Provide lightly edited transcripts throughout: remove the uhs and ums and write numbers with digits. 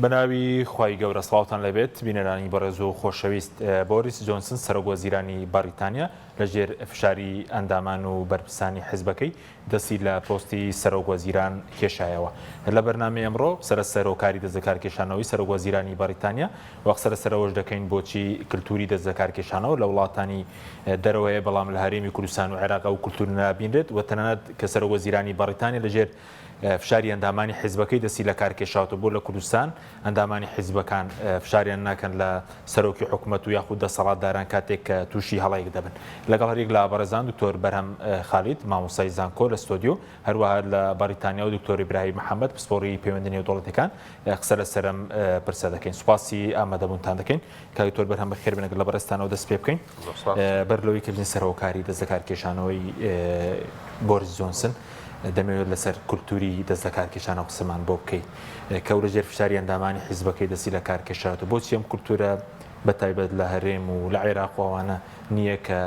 بەناوی خوای گەورە سڵاوتان لەبێت بینەرانی بەڕێز و خۆشەویست بۆریس جۆنسن سەرۆکوەزیرانی بەریتانیا لەژێر فشاری ئەندامان و بەرپرسانی حیزبەکەی دەستی لە پۆستی سەرۆکوەزیران کێشایەوە. لە بەرنامەی ئەمڕۆ سەرۆکاری دەستبەکارکێشانەوەی سەرۆکوەزیرانی بەریتانیا وەخسەرە سەرەوەش دەکەین بۆچی کللتوری دەستبەکارکێشانەوە لە وڵاتانی دەرەوەیە بەڵام لە هەرێمی کوردستان و عێراق و کللتور نابینرێت و تەنانەت کە سەرۆکوەزیرانی بەریتانیا لەژێر فشاری ئەندامانی حیزبەکەی دەستی لە کارکێشاوتە بۆ لە کوردستان ئەندامانی حیزبەکان فشاریان ناکەن لە سەرۆکی حکوومەت و یاخود دەسەڵاتداران کاتێک کە تووشی هەڵەیەک دەبن. لەگەڵ هەرێک لە بەڕێزان دکتۆر بەرهەم خالید مامۆستای زانکۆ لە ستۆدیۆ، هەروەها لە بەریتانیا و دکتۆر ئیبراهیم محەممەد پسپۆڕی پەیوەندی نێودوڵەتەکان قسە لەسەرم پرسە دەکەین. سوپاسی ئامادەبوونتان دەکەین. کاک دکتۆر بەرهەم بەخێر بن لە بەڕێستانەوە دەست پێ بکەین. بەرلەوەی کردنی سەرۆکاری دەستبەکارکێشانەوەی بۆریس جۆنسن دەمەوێت لەسەر کولتوری دەستبەکارکێشانە قسەمان بۆ بکەیت کە لەژێر فشاری ئەندامانی حیزبەکەی دەستی لە کارکێشاتەوە. بۆچی ئەم کولتورە بەتایبەت لە هەرێم و لە عێراق ئەوانە نییە کە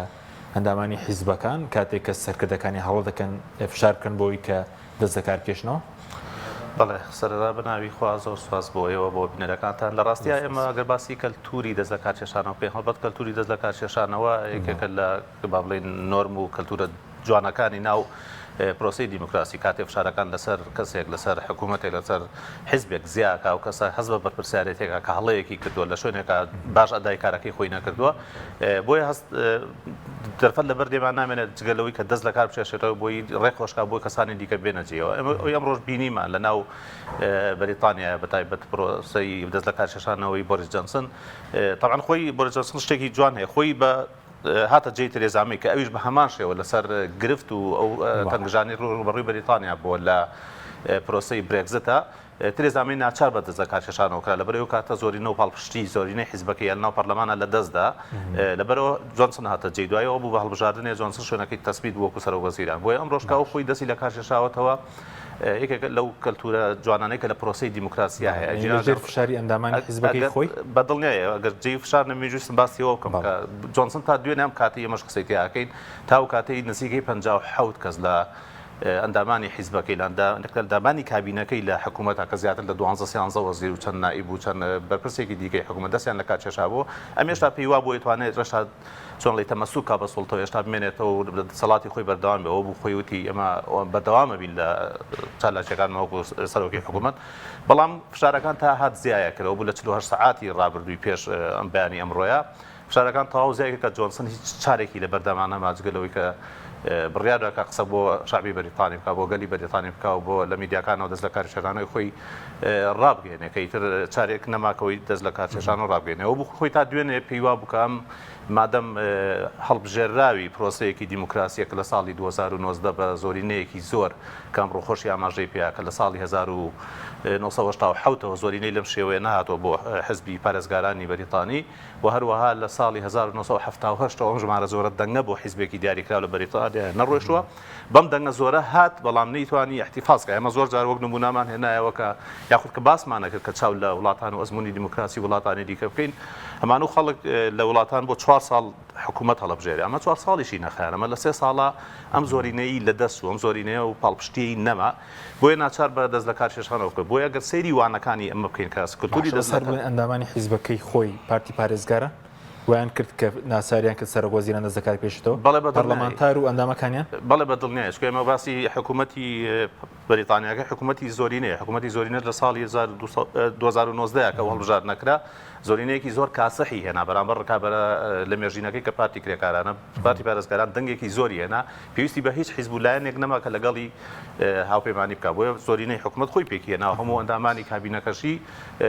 ئەندامانی حیزبەکان کاتێک کە سەرکردەکانی هەڵە دەکەن فشارکەن بۆی کە دەستبەکارکێشنەوە؟ بەڵێ سەرەتا بەناوی خوا زۆر سوپاس بۆ ئێوە بۆ بینەرەکانتان. لە ڕاستیە ئێمە ئەگەر باسی کەلتوری دەستبەکارکێشانەوە پێ هەڵبەت کەلتوری دەستبەکارکێشانەوە یەکێکە لە با بڵێن نۆرم و کەلتورە جوانەکانی ناو پرۆسی دیموکراسی کاتێ فشارەکان لەسەر کەسێک لەسەر حکوومەتێک لەسەر حیزبێک زیاکە و کەسە حەز بە بەرپرسیارەتێکە کە هەڵەیەکی کردووە لە شوێنێکە باش ئەدای کارەکەی خۆی نەکردووە بۆیە هەست دەرفەت لەبەر دێمان نامێنێت جگەلەوەی کە دەست لە کار بچێشێتەوە بۆی ڕێکخۆشکا بۆی کەسانی دیکە بێنەجێەوە. ئەم ڕۆژ بینیمان لە ناو بەریتانیا بەتایبەت پرۆسەی دەست لە کارکێشانەوەی بۆریس جۆنسن تەبعاً خۆی بۆریس جۆنسن شتێکی جوان هەیە خۆی بە هاتە جێی تێرێزامی کە ئەویش بە هەمان شێوە لەسەر گرفت و ئەو تەنگژانی ڕوبەڕووی بەریتانیا بۆ لە پرۆسەی برێگزتە تێرێزامی ناچار بە دەستبەکارکێشانەوە کرا لەبەرەوە کاتە زۆرینە و پاڵپشتی زۆرینەی حیزبەکەی ناو پەرلەمانە لە دەستدا لەبەرەوە جۆنسن هاتە جێی دوایەوە بوو بە هەڵبژاردنێ جۆنسن شوێنەکەی تەسبیت وەکو سەرۆکوەزیران. بۆیە ئەم ڕۆژکاو خۆی دەستی لە کارکێشاوەتەوە یەکێک لەو کەلتورە جوانانەی کە لە پرۆسی دیموکراسیا هەیە. لەژێر فشاری ئەندامانی حیزبەکەی خۆی بەدڵنیایە ئەگەر جێی فشار نەمێژویستم باسیەوە بکەم کە جۆنسن تا دوێنێ ئەم کاتی ئێمەش قسەی تیاکەین تا و کاتەی نزیکەی 57 کەس لە ئەندامانی حیزبەکەی ئەندامانی کابینەکەی لە حکوومەتە کە زیاتر لە 12 وەزیر و چەند نائیب و چەند بەرپرسێکی دیکەی حکوومەت دەستیان لە کارکێشا بوو. ئەم هێشتا پێی وا بۆ ئێتوانێت ڕەشا چۆن لەی تەمەسوک کا بەسوڵتەوە هێشتا بمێنێتەوە دەسەڵاتی خۆی بەردەوام بێەوە بوو خۆی وتی ئێمە بەردەوامە بین لە چالاکیەکانمە وەکو سەرۆکی حکوومەت. بەڵام فشارەکان تا هات زیایە کردەوە بوو لە 48 سەعاتی ڕابردووی پێش ئەم بەیانی ئەمڕۆیە فشارەکان تەواو زیایە کە جۆنسن هیچ چارێکی لە بەردەمانە ماجگەلەوەی کە بڕیارەکە قسە بۆ شعبی بەریتانی بکە بۆ گەلی بەریتانی بکە و بۆ لە میدیاکانەوە دەست لە کارکێشانەوەی خۆی ڕابگەێنێ کە ئیتر چارێک نەماکەوەی دەست لە کارکێشانەوە ڕابگەێنەوە بوو خۆی تا دوێنێ پێی وا بکەم مادەم هەڵبژێراوی پرۆسەیەکی دیموکراسیەکە لە ساڵی 2019 بە زۆرینەیەکی زۆر کەم ڕووخۆشی ئاماژەی پێیاکە لە ساڵی 1970ەوە زۆرینەی لەم شێوەیە نهاتەوە بۆ حزبی پارێزگارانی بەریتانی و هەروەها لە ساڵی 1970 ئەم ژمارە زۆرە دەنگە بۆ حیزبێکی دیاریکراو لە بەریتانیا نەڕۆیشتووە. بەم دەنگە زۆرە هات بەڵام نەیتوانی احتیفاظکە. ئێمە زۆر جار وەک نمونامان هێنایەوە کە یاخود کە باسمانە کرد کە چاو لە وڵاتان و ئەزمموی دیموکراسی وڵاتانی دیکە بکەین هەمانوو خەڵک لە وڵاتان بۆ 4 ساڵ حکوومەت هەڵبژێری ئەمە 4 ساڵیشی نەخایە ئەمە لە 3 ساڵە ئەم زۆرینەی لە دەست و ئەم زۆرینەیە و پاڵپشتی نەما بۆیە ناچار بە دەست لە کارکێشانەوە بکە. بۆیە ئەگەر سەیری وانەکانی ئەمە بکەین کە کولتوری دەست ئەندامانی حیزبەکەی خۆی پارتی پارێزگارە ویان کرد کە ناساریان کرد سەرۆکوەزیران دەستبەکار پێشێتەوە پەرلەمانتار و ئەندامەکانیان بەڵێ بەدڵنیایە چکە ئێمە باسی حکوومەتی بەریتانیاکە حکوومەتی زۆرینەیە حکوومەتی زۆرینە لە ساڵی 2019 کە هەڵبژار نەکرا زۆرینەیەکی زۆر کاسەحی هێنا بەرامبەر ڕکابەرە لە مێژینەکەی کە پارتی کرێکارانە پارتی پارێزگاران دەنگێکی زۆری هێنا پێویستی بە هیچ حیزب و لایەنێک نەما کە لەگەڵی هاوپەیمانی بکە. بۆیە زۆرینەی حکوومەت خۆی پێکی هێنا هەموو ئەندامانی کابینەکەشی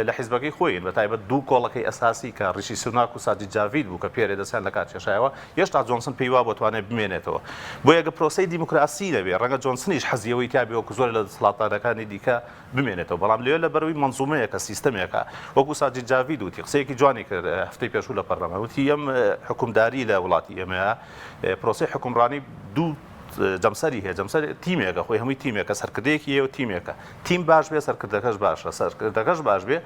لە حیزبەکەی خۆین بەتایبەت دوو کۆڵەکەی ئەساسی کە ڕیشی سوناک و ساجید جاوید بوو کە پێرێ دەستیان لە کارکێشایەوە هێشتا جۆنسن پێی وا بتوانێت بمێنێتەوە. بۆیە ئەگە پرۆسەی دیموکراسی دەبێ ڕەنگە جۆنسنیش حەزیەوەی تابێ وەکو زۆر لە دەسەڵاتدارەکانی دیکە بمێنێتەوە. بەڵام لێرە لە بەروی مەنزومەیەکە سیستەمێکە وەکو ساجید جاوید وتی قسەیەکی جوانی کرد هەفتەی پێشوو لە پەرلەمان وتی ئەم حکومداری لە وڵاتی ئێمەیە پرۆسەی حکومڕانی دوو جەمسەری هەیە جەمسەر تیمێکە خۆی هەمووی تیمێکە سەرکردەیەکی و تیمێکە تیم باش بێ سەرکردەکەش باشە سەرکردەکەش باش بێ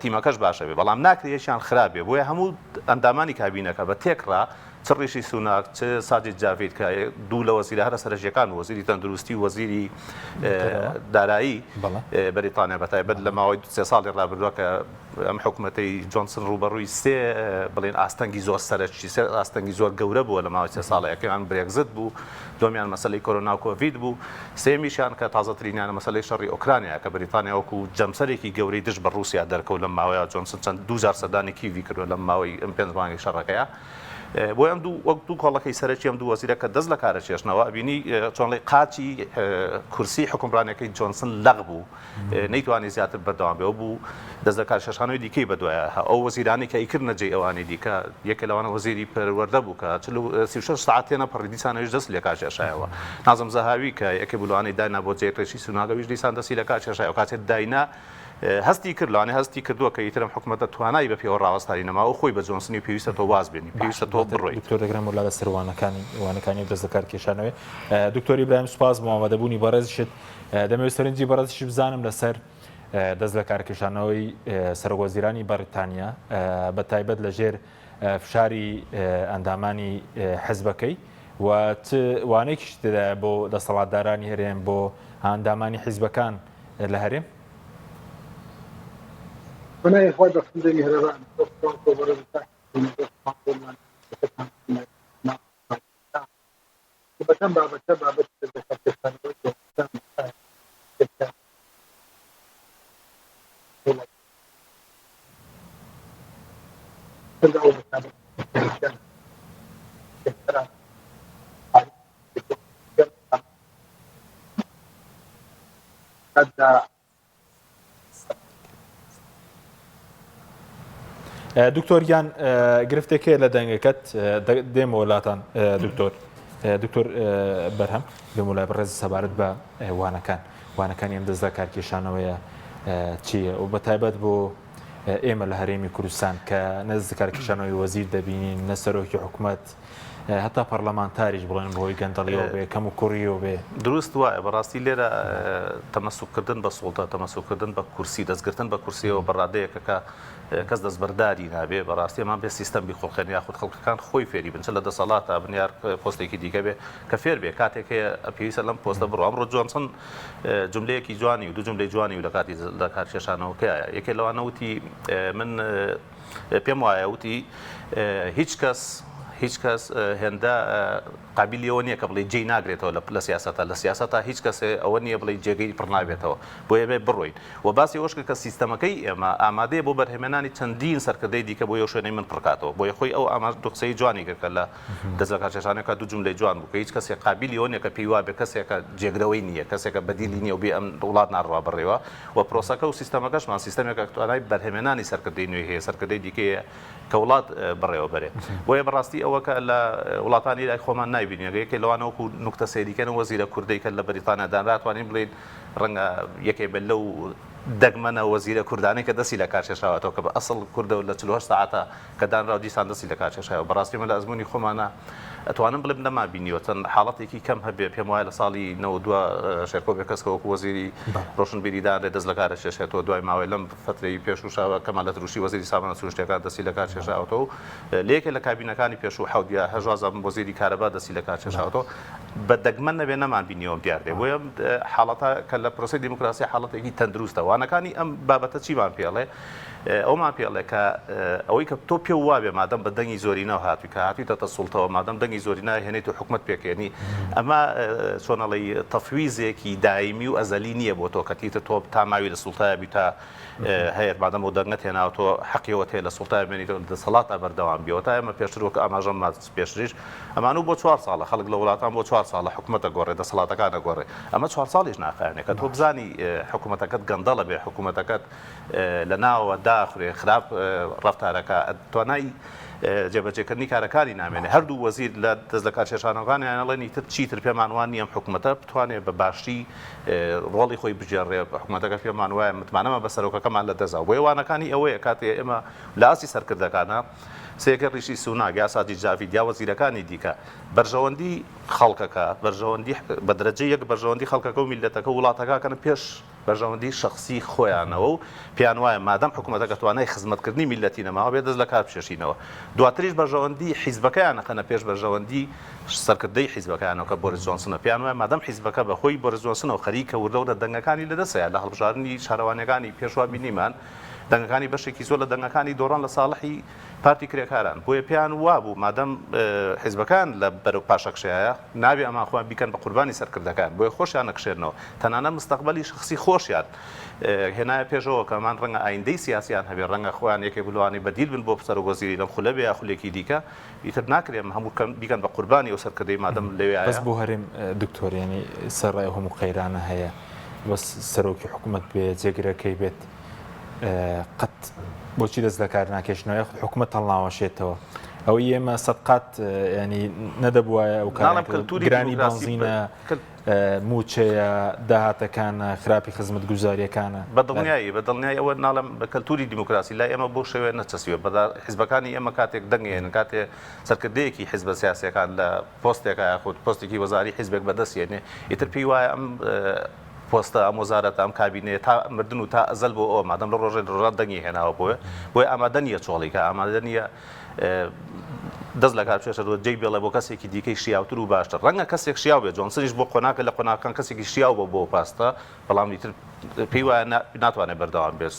تیمەکەش باشە بێ بەڵام ناکرێشیان خراپێ بۆیە هەموو ئەندامانی کابینەکە بە تێکڕا چ ڕیشی سوناک چ ساجد جاوید کە دوو لە وەزیرە هەرە سەرنجەکان وەزیری تەندروستی وەزیری دارایی بەریتانیا بەتایبەت لە ماوەی 3 ساڵی ڕابردووە کە ئەم حکوومەتەی جۆنسن ڕوبەڕووی بڵێن ئاستەنگی زۆر سەرچی ئاستەنگی زۆر گەورە بووە لە ماوەی 3 ساڵەکەیان برێکزت بوو دومیان مەسلەی کۆرۆنا و کۆڤید بوو سێمیشیان کە تازەترینیانە مەسلەی شەڕی ئۆکرانیا کە بریتانیا وەکو جەمسەرێکی گەورەی دژ بە رووسیا دەرکەوت لەم ماوەیە جۆنسن چەند 2000 سەردانی کیڤی کردووە لەم ماوەی ئەم 5 مانگی شەڕەکەیە بۆ ئەم وەک دوو کۆڵەکەی سەرەکی ئەم دوو وەزیرە کە دەست لە کارە چێشنەوە بینی چۆنڵی قاچی کورسی حکومڕانەکەی جۆنسن لەغ بوو نەیتوانی زیاتر بەردەوام بێەوە بوو دەست لە کار شەشانەوەی دیکەی بەدوایە ئەو وەزیرانی کە ئیکرد نەجێ ئەوانی دیکە یەکێ لەوانە وەزیری پەروەردە بوو کە 36 ساعت تێنە پەڕی دیسانەوەیش دەست لە کار کێشایەوە نازم زەهاوی کە یەکێ بوولوانی داینا بۆ جێڕێژی سوناگەویش دیسان دەستی لە کار کێشایەوە کاتێک داینا هەستی کرد لەوانێ هەستی کردووە کە ئیترم حکوومەتە توانایی بە پێوە ڕاوەستاری نەماوە خۆی بە جۆنسنی پێویستە تۆ واز بێنی پێویستە تۆ بڕۆیت دکتۆر دەگرم وڵا لە سەروانەکانی دەست لە کار کێشانەوەی دکتۆری برایم سوپاس بۆ ئامادەبوونی بەڕێزیشت دەمەوێت سەرنجی بەڕێزیش بزانم لەسەر دەست لە کارکێشانەوەی سەرۆکوەزیرانی بەریتانیا بە تایبەت لە ژێر فشاری ئەندامانی حیزبەکەی و وانەیەکیش بۆ دەسەڵاتدارانی هەرێم بۆ ئەندامانی حیزبەکان لە هەرێم هنا إخوة بخندني هذا دکتۆریان گرفتێکێ لە دەنگەکەت دێمە وڵاتان دکتۆر بەرهەم دێم وڵای بەڕێز سەبارەت بە وانەکانی ئەم دەست لە کارکێشانەوەیە چییە و بە تایبەت بۆ ئێمە لە هەرێمی کوردستان کە نەدەست کارکێشانەوەی وەزیر دەبینین نە سەرۆکی حکوومەت هەتا پەرلەمانتاریش بڵێن بۆی گەندەڵیەوە بێ کەم و کوڕیەوە بێ دروست وایە بەڕاستی لێرە تەمەسوکردن بە سوڵتە تەمەسوکردن بە کورسی دەستگرتن بە کورسیەوە بەڕادەیەکە کە کەس دەستبەرداری نابێ بەڕاستی ئەمان بێ سیستەم بیخۆڵخێن یاخود خەڵکەکان خۆی فێری بن چ لە دەسەڵاتە بنیار پۆستێکی دیکە بێ کە فێر بێ کاتێک هەیە پێویستە لەم پۆستە بڕۆ ئەمڕۆ جۆنسن جملەیەکی جوانی و دوو جملەی جوانی و لە کاتی لە کارکێشانەوەکەیە یەکێ لەوانە وتی من پێم وایە وتی هیچ کەس هێندە قابلیەوە نییە کە بڵێ جێی ناگرێتەوە لە سیاسەتە هیچ کەسێ ئەوە نییە بڵێ جێگەی پڕ نابێتەوە بۆیە بێ بڕۆین و باسی ئەوشکە کە سیستەمەکەی ئێمە ئامادەیە بۆ بەرهێمێنانی چەندین سەرکردەی دیکە بۆ یە شوێنەی من پڕکاتەوە بۆیە خۆی ئەو قسەی جوانی کە لە دەست لە کارکێشانەکە دوو جملەی جوان بوو کە هیچ کەسێک قابلیەوە نییە کە پێی وا بێ کەسێکە جێگرەوەی نییە کەسێکە بەدیلی نییە و بێ ئەم وڵات ناڕوا بڕێەوە و پرۆسەکە و سیستەمەکەشمان سیستەمێکە توانای بەرهێمێنانی سەرکردەی نوێ هەیە سەرکردەی دیکەیە کە وڵات بڕێوە بەرێ بۆیە بەڕاستی ئەوە کە لە وڵاتانی لای خۆمان نایبینی یەکێ لەوانەوەکو نوکتە سێریکەن وەزیرە کوردەی کە لە بەریتانیا دانراتوانین بڵێن ڕەنگە یەکێ بە لەو دەگمەنە وەزیرە کوردانەی کە دەستی لە کارکێشاوەتەوە کە بە ئەسڵ کوردە لە 48 ساعتە کە دانراو دیسان دەستی لە کارکێشایەوە بەڕاستی من لە ئەزمموی خۆمانە ئەتوانم بڵێم نەما بینیوە چەند حاڵەتێکی کەم هەبێ پێم وایە لە ساڵی 92 شێرکۆ کەسکەوەکو وەزیری ڕۆشنبیریدان دەست لە کارە شێشێتەوە دوای ماوەی لەم فترەی پێشوشاوە کەمالەت ڕوشی وەزیری سامانە سروشتەکان دەستی لە کارکێشاوەتەوە لێکێ لە کابینەکانی پێشوو حەودیا هەژوازە وەزیری کارەبا دەستی لە کارکێشاوەتەوە بە دەگمەن نەبێ نەمان بینیەوە دیار دێ بۆیە حاڵەتە کە لە پرۆسی دیموکراسی حاڵەتێکی تەندروستە وانەکانی ئەم بابەتە چیمان پێڵێ ئەومان پێڵێ کە ئەوەی کە تۆ پێ وابێ مادەم بە دەنگی زۆرینەوە هاتووی کە هاتوویتە سوڵتەوە مادەم دەنگی زۆرینا هێنێت و حکومت پێکێنی ئەمە چۆنەڵی تەفویزێکی دایمی و ئەزەلی نییە بۆ تۆ کەتیتە تۆ تاماوی لە سوڵتایە بی تا هەیە مادەم و دەنگت هێناوە تۆ حەقیەوە هەیە لە سوڵتای بێنیتەوە دەسەڵاتە بەردەوام بیەوە تا ئێمە پێشتر وەکە ئاماژەم پێشتریش ئەمان و بۆ 4 ساڵە خەڵک لە وڵاتان بۆ 4 ساڵە حکومەتە گۆڕێ دەسەڵاتەکانە گۆڕێ ئەمە 4 ساڵیش ناخایانێ کە تۆ بزانی حکومەتەکەت گەندەڵە بێ حکومەتەکەت لە ناوەوە داخورێ خراپ ڕەفتارەکە توانای جێبەجێکردنی کارەکانی نامێنێ هەردوو وەزیر لە دەست لە کارکێشانەکانیانەڵێنی تر چیتر پێمان وان نیە حکومەتە بتوانێت بە باشی ڕۆڵی خۆی بژێڕێ حکومەتەکە پێمان وایە متمانەمە بە سەرۆکەکەمان لە دەزا بۆ وانەکانی ئەوەیە کاتێ ئێمە لە ئاسی سەرکردەکانە سێکە ڕیشی سوناک یا سادی جاوید یا وەزیرەکانی دیکە بەرژەوەندی خەڵکەکە بەرژەوەندی بە دەرەجە یەک بەرژەوەندی خەڵکەکە و میلەتەکە و وڵاتەکەکەن پێش بەرژەوەندی شخصی خۆیانەوە و پیان وایە مادەم حکوومەتەکە توانای خزمەتکردنی میلەتی نەماوە بێ دەست لە کار بشێشینەوە دواتریش بەرژەوەندی حیزبەکەیان نەخەنە پێش بەرژەوەندی سەرکردەی حیزبەکانەوە کە بۆریس جۆنسنە پیان وایە مادەم حیزبەکە بەخۆی بۆریس جۆنسنەوە خەریکە وردەورە دەنگەکانی لەدەستەیە لە هەڵبژاردننی شارەوانەکانی پێشوا بینیمان دەنگەکانی بەشێکی زۆر لە دەنگەکانی دۆڕان لە ساڵحی پارتی کرێکاران بۆیە پیان وابوو مادەم حیزبەکان لە بەرەو پاشەکشەیە نابێ ئەمان خۆیان بیکەن بە قوربانی سەرکردەکان بۆیە خۆشیان نەکشێنەوە تەنانە مستەقبەلی شخصی خۆشیان هێنایە پێشەوە کەمان ڕەنگە ئایندەی سیاسیان هەبێ ڕەنگە خۆیان یەکێ بلوانی بەدیل بن بۆ سەرۆگۆزیری لەم خولە بێ یا خولێکی دیکە ئیتر ناکرێم هەموو بیکەن بە قوربانی و سەرکردەی مادەم لەوێ بەس بۆ هەرێم دکتۆر ینی سەرڕای هەموو قەیرانە هەیە بەس سەرۆکی حکوومەت بێ جێگرەکەی بێت قەت بۆچی دەست لە کار ناکێشنەوە حکوومەت هەڵناوەشێتەوە ئەوەی ئێمە سەدقات ینی نەدەبووە ئەو گرانی بنزینە موچەیە داهاتەکانە خراپی خزمەت گوزاریەکانە بەدڵنیایی ئەوە ناڵم بە کەلتوری دیموکراسی لای ئێمە بۆ شێوێ نەچەسیوە بەدا حیزبەکانی ئێمە کاتێک دەنگێنن کاتێ سەرکردەیەکی حیزبە سیاسیەکان لە پۆستێکە یاخود پۆستێکی وەزاری حیزبێک بەدەستێنێ ئیتر پێی وایە ئەم پۆستە ئەم وەزارەت ئەم کابینێ تا مردن و تا ئەزەل بۆ ئەو مادەم لە ڕۆژێ ڕۆژات دەنگی هێناوە بۆیە ئامادە نییە چۆڵیکە ئامادە نییە دەست لە کار پێشەوە جێی بێڵێ بۆ کەسێکی دیکەی شیاوتر و باشتر ڕەنگە کەسێک شیاو بێت جۆنسنیش بۆ قۆناکە لە قۆناکان کەسێکی شیاو بۆ پاستە بەڵام دیتر پێی وایە ناتوانێت بەردەوام بێت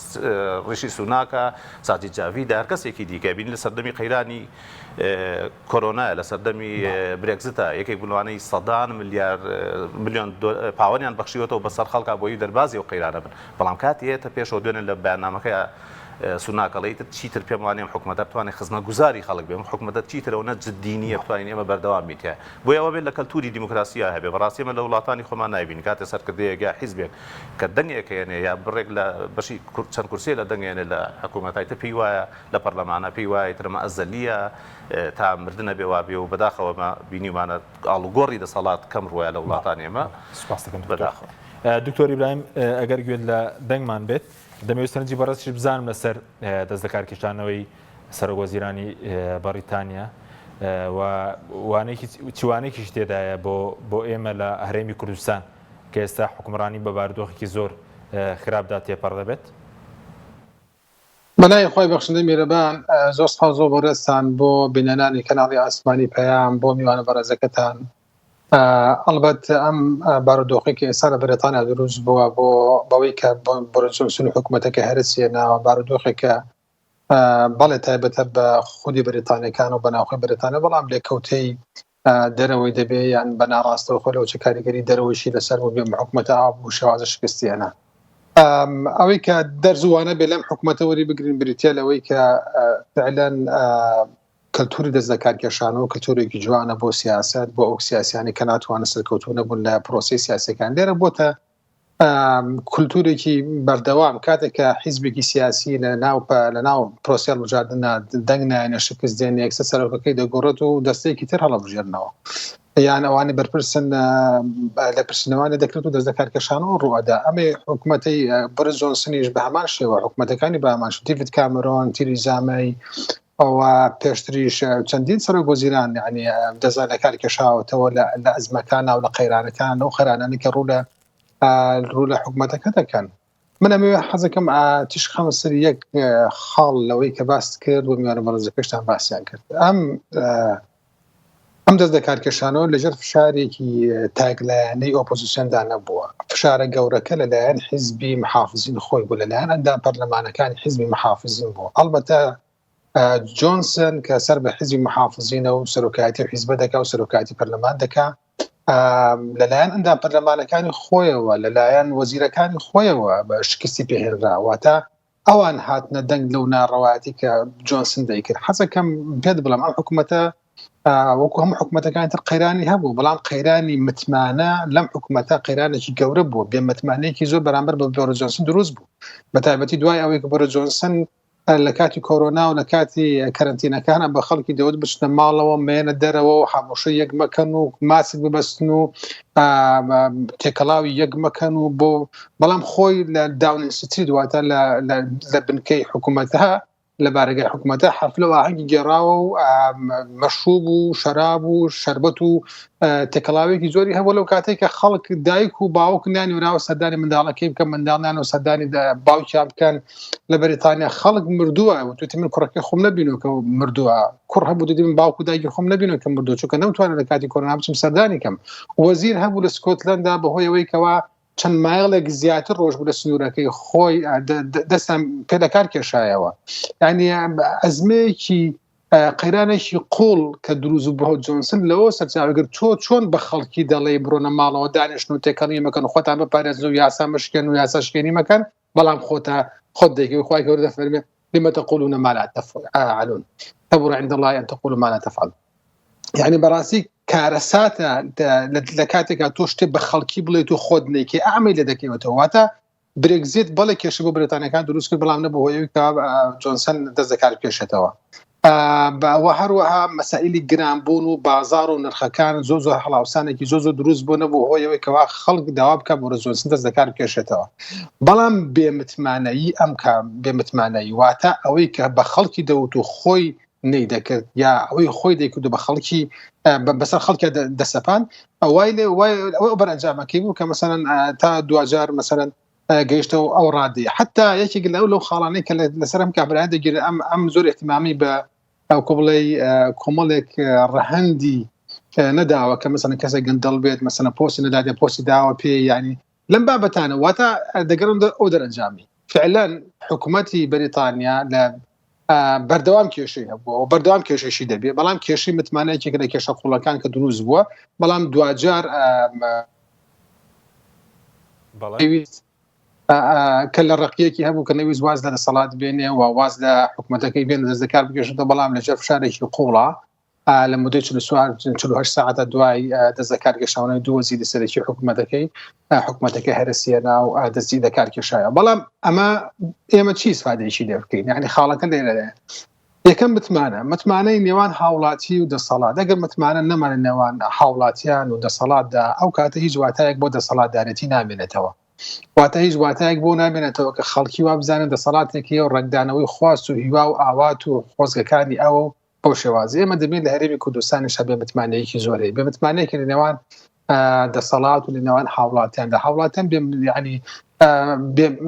ڕیشی سوناکە سادی جاویدە هەر کەسێکی دیکە بینی لە سەردەمی قەیرانی کۆرۆنایە لە سەردەمی برێکزتە یەکێک بڵوانەی سەدان ملیۆن پاوەنیان بەخشیوەتەوە بەسەر خەڵکا بۆی دەربازی و قەیرانە بن بەڵام کاتی هەیە پێشەوە دوێنێ لە بەیاننامەکەی سوناکەڵیت چیتر پێم وانێ حکوومەتە بتوانێت خزمەت گوزاری خەڵک بێ حکوومەتە چیترەوە جددینیە بتوانین ئێمە بەردەوام بیتە بۆ ئەوە بێت لە کەلتوری دیموکراسیە هەبێ بەڕاستی ئێمە لە وڵاتانی خۆمان نایبین کاتێ سەرکردەیەک یا حیزبێک کە دەنگێکێنێ یا بڕێک لە بەشی چەند کورسێ لە دەنگێنێ لە حکوومەتایتە پێی وایە لە پەرلەمانە پێی وایە ترمە ئەزەلیە تا مردنە بێ وابێ و بەداخەوە بینیمانە ئاڵوگۆڕی دەسەڵات کەم ڕوایە لە وڵاتانی ئێمە سوپاس دەکەم بەداخەوە دکتۆر ئیبراهیم ئەگەر گوێت لە دەنگمان بێت دەمەوێت سەرنجی بەڕاستیش بزانم لەسەر دەست لە کارکێشانەوەی سەرۆگۆزیرانی بەریتانیا چوانێکیش تێدایە بۆ ئێمە لە هەرێمی کوردستان کە ئێستا حکومڕانی بە بارودۆخێکی زۆر خراپدا تێپەڕ دەبێت بەلای خۆی بەخشندەی میرەبان زۆر سپاس زۆر بەڕێستان بۆ بینەنانی کەناڵی ئاسمانی پەیام بۆ میوانە بەڕێزەکەتان ئەلبەت ئەم بارودۆخی کە ئێستا لە بەریتانیا دروست بووە بۆ بەوەی کە بۆریس جۆنسن حکوومەتەکە هەرسیێناوە بارودۆخێکە بەڵێ تایبەتە بە خودی بەریتانیەکان و بەناوخۆی بەریتانیا بەڵام لێکەوتەی دەرەوەی دەبێ یان بە ناڕاستەوە خۆ لەو چ کاریگەری دەرەوەیشی لەسەر بۆ بێ حکوومەتە ئاو و شێوازە شکستیانە ئەوەی کە دەرزوانە بێ لەم حکوومەتە وەری بگرین بریتە لەوەی کە فعلاً کەلتوری دەست لە کارکێشانەوە کەلتورێکی جوانە بۆ سیاست بۆ ئەو سیاسیانی کە ناتوانە سەرکەوتوو نەبوون لە پرۆسی سیاسەکان لێرە بۆتە کولتورێکی بەردەوام کاتێککە حیزبێکی سیاسی لە ناو پرۆسی هەڵبژاردنە دەنگ نایەنە شکست دێن یەکسە سەرۆکەکەی دەگۆڕێت و دەستەیەکی تر هەڵەبژێرنەوە یان ئەوانی بەرپرسن لە پرسنەوەی دەکرێت و دەست لە کارکێشانەوە ڕوئەدا ئەمێ حکوومەتەی بۆریس جۆنسنیش بە هەمان شێوە حکوومەتەکانی بە هەمان شێوە دیڤید کامێرۆن تیریزا مەی ئەوە پێشتریش چەندین سەرۆکۆزیران یعنی دەست لە کارکێشاوەتەوە لە ئەزمەکانە و لە قەیرانەکان و خەرانانی کە ڕوو لە حکوومەتەکە دەکەن من ئەمەوێ حەزەکەم تیش خەمە سەر یەک خاڵ لەوەی کە باس کرد و میوانە بەڕێزەکەشتان باسییان کرد ئەم دەست لە کارکێشانەوە لەژێر فشارێکی تاگلایەنەی ئۆپۆزیسیۆندا نەبووە فشارە گەورەکە لەلایەن حیزبی محافزین خۆی بوو لەلایەن ئەندام پەرلەمانەکانی حیزبی محافزین بوو ئەڵبەتە جۆنسن کە سەر بە حیزبی محافزینە و سەرۆکایەتی حیزبە دەکا و سەرۆکایەتی پەرلەمان دەکا لەلایەن ئەندام پەرلەمانەکانی خۆیەوە لەلایەن وەزیرەکانی خۆیەوە بە شکستی پێهێنراواتە ئەوان هاتنە دەنگ لەو ناڕەوایەتی کە جۆنسن دەیکرد حەزەکەم پێت بڵام ئەم حکوومەتە وەکو هەموو حکوومەتەکانی تر قەیرانی هەبوو بەڵام قەیرانی متمانە لەم حکوومەتە قەیرانێکی گەورە بوو بێ متمانەیەکی زۆر بەرامبەر بە بۆریس جۆنسن دروست بوو بە تایبەتی دوای ئەوەی کە بۆریس جۆنسن لە کاتی کۆرۆنا و لە کاتی کەرنتینەکانە بە خەڵکی دەوت بچنە ماڵەوە مێنە دەرەوە و حموشە یەک مەکەن و ماسک ببەستن و تێکەڵاوی یەک مەکەن و بۆ بەڵام خۆی لە داون ئینستیتیوت دواتە لە بنکەی حکوومەتە لە بارگەی حکوومەتە حەفلە و ئاهەنگی گێڕاوە و مەشروب و شەراب و شەربەت و تێکەڵاوێکی زۆری هەبوو لەو کاتێک کە خەڵک دایک و باوک نانیوراوە سەردانی منداڵەکەی بکەن منداڵیان و سەردانی باوکیان بکەن لە بەریتانیا خەڵک مردووە وتوتی من کوڕەکەی خۆم نەبینەوە کە مردووە کوڕ هەبوو دەدی من باوک و دایکی خۆم نەبینەوە کە مردووە چونکە نەمتوانێت لە کاتی کۆرۆنا بچم سەردانی کەم وەزیر هەبوو لە سکۆتلەندا بەهۆی ئەوەی کەوا چەند مایڵێک زیاتر ڕۆژ بوو لە سنوورەکەی خۆی دەستان پێدەکار کێشایەوە یعنی ئەزمەیەکی قەیرانێکی قوڵ کە دروست بۆ جۆنسن لەوە سەرچاوەگر چۆن بە خەڵکی دەڵێ بڕۆنە ماڵەوە دانیشتن و تێکەڵی مەکەن خۆتان بپارێزن و یاسا مشکێن و یاسا شکێنی مەکەن بەڵام خۆت دەیکەوی خوای گەورە دەفەرمێ لم تقولون ما لا تفعلون كبر عند الله أن تقولوا ما لا تفعلون يعني براسي کارەساتە لە کاتێکا تۆ شتێ بە خەڵکی بڵێت و خۆت نەیکێ ئەمەی لە دەکەوێتەوە واتە برێگزیت بەڵێ کێشە بۆ بریتانیەکان دروست کرد بەڵام نەبوو هۆیەوەی کە جۆنسن دەست دەکار پێشێتەوە و هەروەها مەسائلی گرانبوون و بازار و نرخەکان زۆر هەڵاوسانێکی زۆر دروست بوو نەبوو هۆیەوەی کەوا خەڵک داوا بکە بۆ جۆنسن دەست دەکار پێشێتەوە بەڵام بێمتمانەیی بێمتمانەیی واتە ئەوەی کە بە خەڵکی دەوت و خۆی نەیدەکرد یا ئەوەی خۆی دەیکرد بە خەڵکی بەسەر خەڵکە دەسەپان ئەوە بەرەنجامەکەی بوو کە مەسەلەن تا دوجار مەسەلەن گەیشتەوە ئەو ڕادی حتا یەکێک لەو خاڵانەی کە لەسەر ئەم کابرایان دەگیرێت ئەم زۆر احتیمامی بە ئەو کۆبڵێ کۆمەڵێک ڕەهەندی نەداوە کە مەسەلەن کەسێک گەندەڵ بێت مەسەلەن پۆستی نەدادێت پۆستی داوە پێ ینی لەم بابەتانە واتە دەگەڕن ئەو دەرەنجامی فعلا حکوومەتی بەریتانیا لە بەردەوام کێشەی هەبووە بەردەوام کێشەشی دەبێت بەڵام کێشەی متمانەیەکێک لە کێشە قوڵەکان کە دروست بووە بەڵام دوجار کە لە ڕقیەکی هەبوو کە نەویست واز لە دەسەڵات بێنێ و واز لە حکوومەتەکەی بێن دەست دەکار بکێشێتەوە بەڵام لەژێر فشارێکی قوڵە لە مدەی 48 ساعتە دوای دەست دەکار کێشاونەی دوو وەزیری سەرەکی حکوومەتەکەی هەرسیەنا و دەستی دەکار کێشایە بەڵام ئەمە ئێمە چی سفادەیەکی لێ بکەین یعنی خاڵەکە لێرە یەکەم متمانەی نێوان هاوڵاتی و دەسەڵات ئەگەر متمانە نەمانە نێوان هاوڵاتیان و دەسەڵاتدا ئەو کاتە هیچ واتایەک بۆ دەسەڵاتدارەتی نامێنێتەوە واتە هیچ واتایەک بۆ نامێنێتەوە کە خەڵکی وا بزانن دەسەڵاتێکی و ڕنگدانەوەی خواست و هیوا و ئاوات و خۆزگەکانی ئەوە بەو شێوازی ئێمە دەبێت لە هەرێمی کوردستانیش هەبێ متمانەیەکی زۆرەی بێ متمانەیەکی لە نێوان دەسەڵات و لە نێوان هاوڵاتیان لە هاوڵاتیان ینی